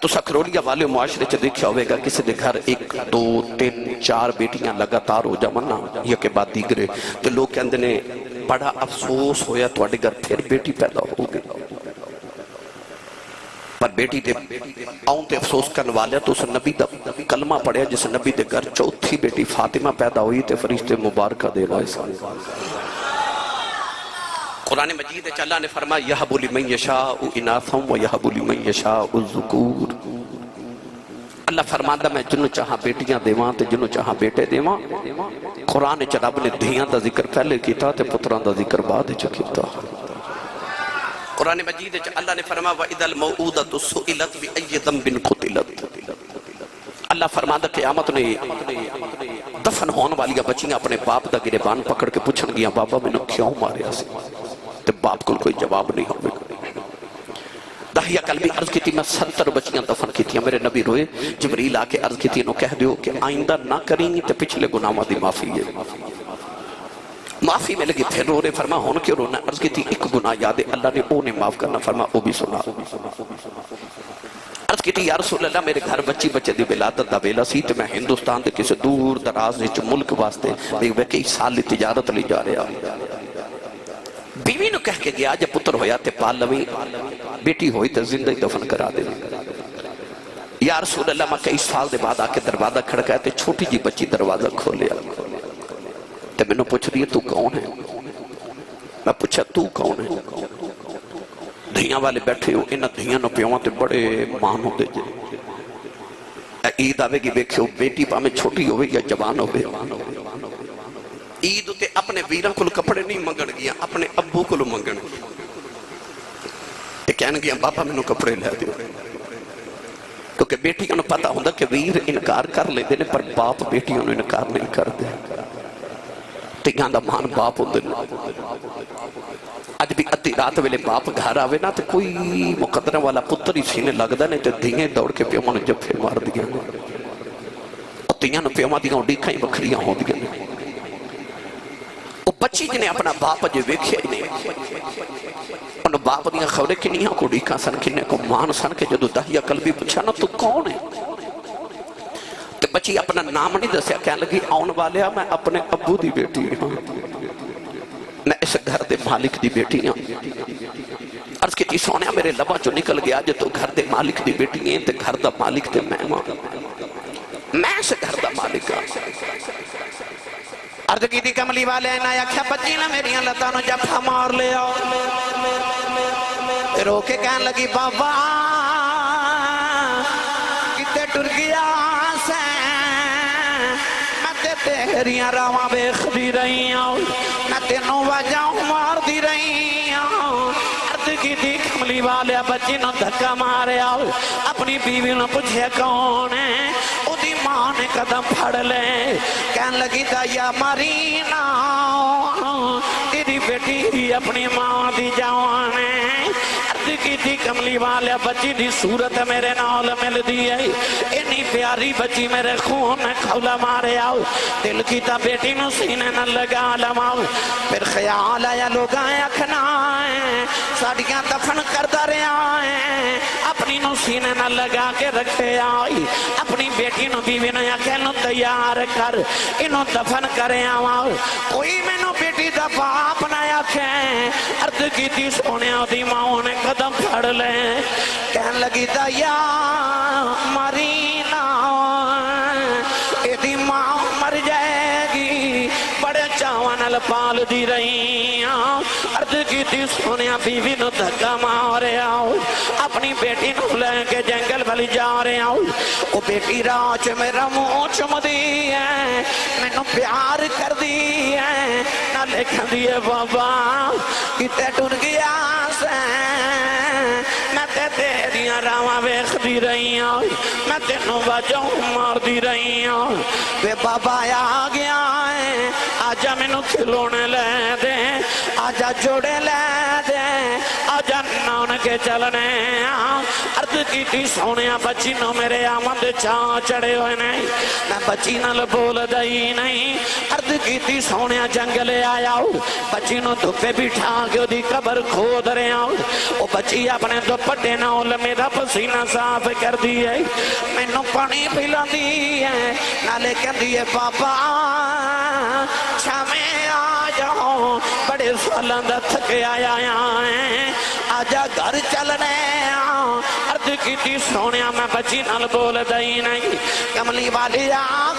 تو سکرولیا والے معاشرے چا دیکھا ہوئے گا کسی دے گھر 1 2 3 4 بیٹیاں لگاتار ہو جامنا یہ کے بعد دیگرے تو لوگ کہندے نے بڑا افسوس ہویا تو اڈے گھر پھر بیٹی پیدا ہو گئی پر بیٹی دے آؤں تے افسوس کرنے والے تو اس نبی دا کلمہ پڑھیا جس نبی دے گھر چوتھی بیٹی فاطمہ پیدا ہوئی تے فرشتے مبارکہ دے رہا قرآن مجید اللہ نے فرمایا یہب لمن یشاء اناثا و یہب لمن یشاء الذکور اللہ فرماتا میں جنہوں چاہاں بیٹیاں دیواں تے جنہوں چاہاں بیٹے دیواں قرآن رب نے دھیاں دا ذکر پہلے کیتا تے پتران دا ذکر بعد کیتا قرآن مجید اللہ نے فرمایا وَإِذَا الْمَوْعُودَةُ سُئِلَتْ بِأَيِّ ذَنبٍ قُتِلَتْ اللہ فرماتا قیامت نے دفن ہون والی بچیاں اپنے باپ دا گریبان پکڑ کے پوچھن گیا بابا میں نے کیوں ماریا سی تے باپ کو کوئی جواب نہیں ہوئے داہیہ قلبی عرض کی تھی میں 70 بچیاں دفن کی تھی میرے نبی روئے جبریل آکے عرض کی تھی انہوں کہہ دیو کہ آئندہ نہ کریں تے پچھلے گناہوں دی معافی ہے معافی میں لگی پھر رو رہے فرما ہون کیوں رونا عرض کی تھی ایک گناہ یاد ہے اللہ نے وہ نے معاف کرنا فرما وہ بھی سنا عرض کی تھی یا رسول اللہ میرے گھر بچی بچے دی ولادت دا ویلا سی تے میں ہندوستان دے کسی دور دراز وچ ملک واسطے میں کئی سال لی تجارت لی جا رہا بیوی نو کہہ کے گیا جب پتر ہویا تے پال لویں بیٹی ہوئی تے زندہ دفن کرا دے یا رسول اللہ میں کئی سال دے بعد آکے دروازہ کھڑکا ہے تے چھوٹی جی بچی دروازہ کھولیا تے میں نے پوچھ دیئے تو کون ہے میں پوچھا تو کون ہے دھیاں والے بیٹھے ہو انہا دھیاں نو پیوان تے بڑے مانو دے جے عید آوے گی بیکھے ہو بیٹی پا میں چھوٹی ہوئے یا جوان ہوئے عید تے اپنے ویران کو کپڑے نہیں منگن گیا اپنے ابو کو منگن تے کہنے گیا بابا میں نو کپڑے لے دیو کیونکہ بیٹی انہوں پتا ہوندہ کہ ویر انکار کر لے دینے پر باپ بیٹی انہوں انکار نہیں کر دے تیہاں دا مان باپ ہوندے آج بھی ادھی رات ویلے باپ گھر آوے نا تے کوئی مقدرہ والا پتر ہی سینے لگ دا نہیں تے دھیئے دوڑ کے پیوما نے جب پھر مار دیا اور تیہاں نے پیوما دیاں ڈیکھائیں بکھریاں ہو دیا وہ بچی جنہیں اپنا باپ جو ویکھیا ہی نہیں ان باپ دیا خبریں کنیاں کو ڈیکا سن کنے کو مان سن کے جدو دہیا قلبی پوچھا نا تو کون ہے تو بچی اپنا نام نہیں دسیا کہنے لگی آن والیا میں اپنے ابو دی بیٹی ہوں میں اس گھر دے مالک دی بیٹی ہوں عرض کی تھی سونیا میرے لبا جو نکل گیا جو تو گھر دے مالک دی بیٹی ہیں تے گھر دا مالک تے میں اس گھر دا مالک ہوں عرض کی تھی کملی والے نا یا کیا بچی نا میری لتانو جفا مار لے آؤ رو کے کہنے لگی بابا کتے ٹر گیا سے میں تے تیریاں راواں بیخ دی رہی ہوں میں تینوں وجہوں مار دی رہی ہوں عرض کی تھی کملی والے بچی نو دھکا مارے آؤ اپنی بیوی نو پوچھے کون ہے دی ماں نے قدم پھڑ لے کہنے لگی دایا مارینا تیری بیٹی اپنی ماں دی جوان ہے عرض کی تھی کملی والے بچی دی صورت میرے نال مل دی ہے انی پیاری بچی میرے خون میں کھولا مارے آؤ دل کی تا بیٹی نو سینے نہ لگا لماؤ پھر خیال آیا لوگ آئے اکھنا ہے ساڑیاں دفن کردہ رہے آئے اپنی نو سینے نہ لگا کے رکھے آئی اپنی بیٹی نو بیوی نو یا کہنو تیار کر انو دفن کرے آواؤ کوئی میں نو بیٹی دا باپ نہ یاکھیں عرض کی تھی سونیا دی ماں نے قدم پھڑ لے کہن لگی دایا مارینا اے دی ماں مر جائے گی بڑے چاوان الپال دی رہی عرض کی تھی سونیا بیوی نو دھکا مارے آؤ اپنی بیٹی نو لے کے جنگل والی جا رہے آؤ وہ بیٹی راج میرا منہ چم دی ہے میں نو پیار کر دی ہے نہ لکھ دیے بابا کتے ٹر گیا سے میں تے تیریاں راواں ویخ دی رہی ہوں میں تینوں وجہوں مار دی رہی ہوں وے بابا آ گیا ہے آجا میں نو کھلونے لے دے آجا جوڑے لے دے آجا نان کے چلنے عرض کی تھی سونیا بچی نو میرے آمد چاہ چڑے ہوئے نہیں میں بچی نال بول دائی نہیں عرض کی تھی سونیا جنگلے آیا ہوں بچی نو دھپے بٹھا کے دی قبر کھود رہے آؤں وہ بچی اپنے دوپٹے نال میرا پسینہ صاف کر دی ہے میں نو پانی پھلا دی ہے نالے کہہ دیئے بابا چھامے آ جاؤ بڑے سالان دا تھکے آیا ہیں آجا گھر چلنے عرض کی تھی سونیا میں بچی نال بول دائی نہیں کملی والی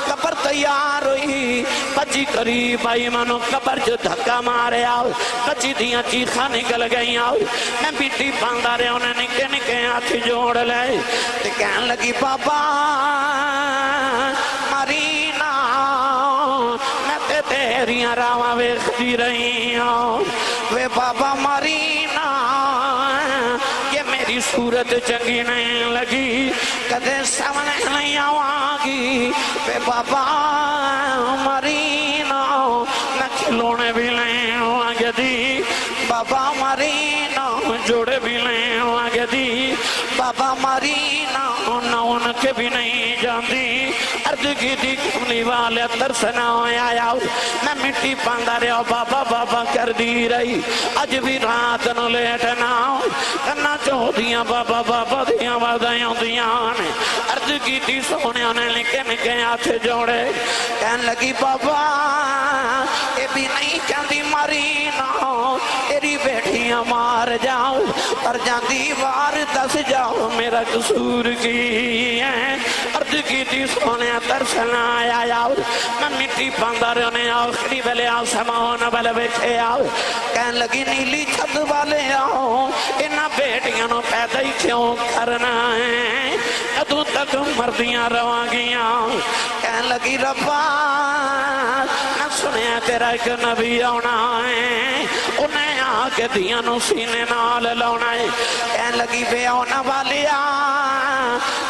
قبر تیار ہوئی بچی قریب آئی منو قبر جو دھکا مارے آؤ بچی دیاں چیخا نکل گئی آؤ میں بیٹی باندھا رہے انہیں نکے نکے ہاتھ جوڑ لے تے کہن لگی بابا مارینا میں تے تیریاں راواں ویخ دی رہی ہوں وے بابا مارینا یہ میری صورت چنگی نہیں لگی کدے سامنے نہیں آواگی وے بابا مارینا نہ کھلونے بھی نہیں آگے دی بابا مارینا جوڑے بھی نہیں آگے دی بابا مارینا نہ ان کے بھی نہیں جاندی عرض کی تھی کملی والے ترسنا آیا میں مٹی پاندہ رہا بابا بابا کر دی رہی اج بھی رات نو لیٹنا کرنا چاہ دیاں بابا بابا دیاں وادیاں دیاں عرض کی تھی سونیا نے لکھے نکے ہاتھ جوڑے کہن لگی بابا اے بھی نہیں چاندی ماری نہ تیری بیٹیاں مار جاؤ پر جاندی وار دس جاؤ میرا قصور کی ہے عرض کی تھی سونیا ترسنا آیا میں مٹی پاندہ رہنے آخری بلے آسمان بلے بیٹھے آؤ کہن لگی نیلی چھت والے آؤ انہا بیٹیاں نو پیدا ہی کیوں کرنا ہے ادھو تک مردیاں رواگیاں کہن لگی ربا نہ سنیا تیرا ایک نبی آنا ہے انہیں آکے دیاں نو سینے نال لاؤنا ہے کہن لگی بے آنا والیا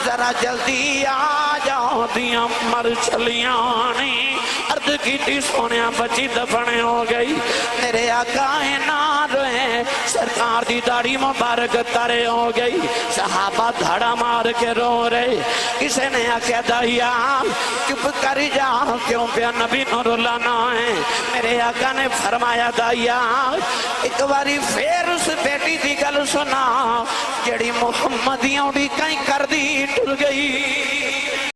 ذرا جلدی آ جاؤ دیاں مر چلیاں نہیں عرض کی تھی سونیا بچی دفنے ہو گئی میرے آقا نہ روئے سر سرکار دی داڑھی مبارک ترے ہو گئی، صحابہ دھڑا مار کے رو رہے۔ کسے نے آکھیا دائیا چپ کر جا، کیوں پیا نبی نو رلانا ہے؟ میرے آقا نے فرمایا دائیا ایک باری پھر اس بیٹی دی گل سنا جڑی محمدیوں بھی کہیں کر دی ٹر گئی۔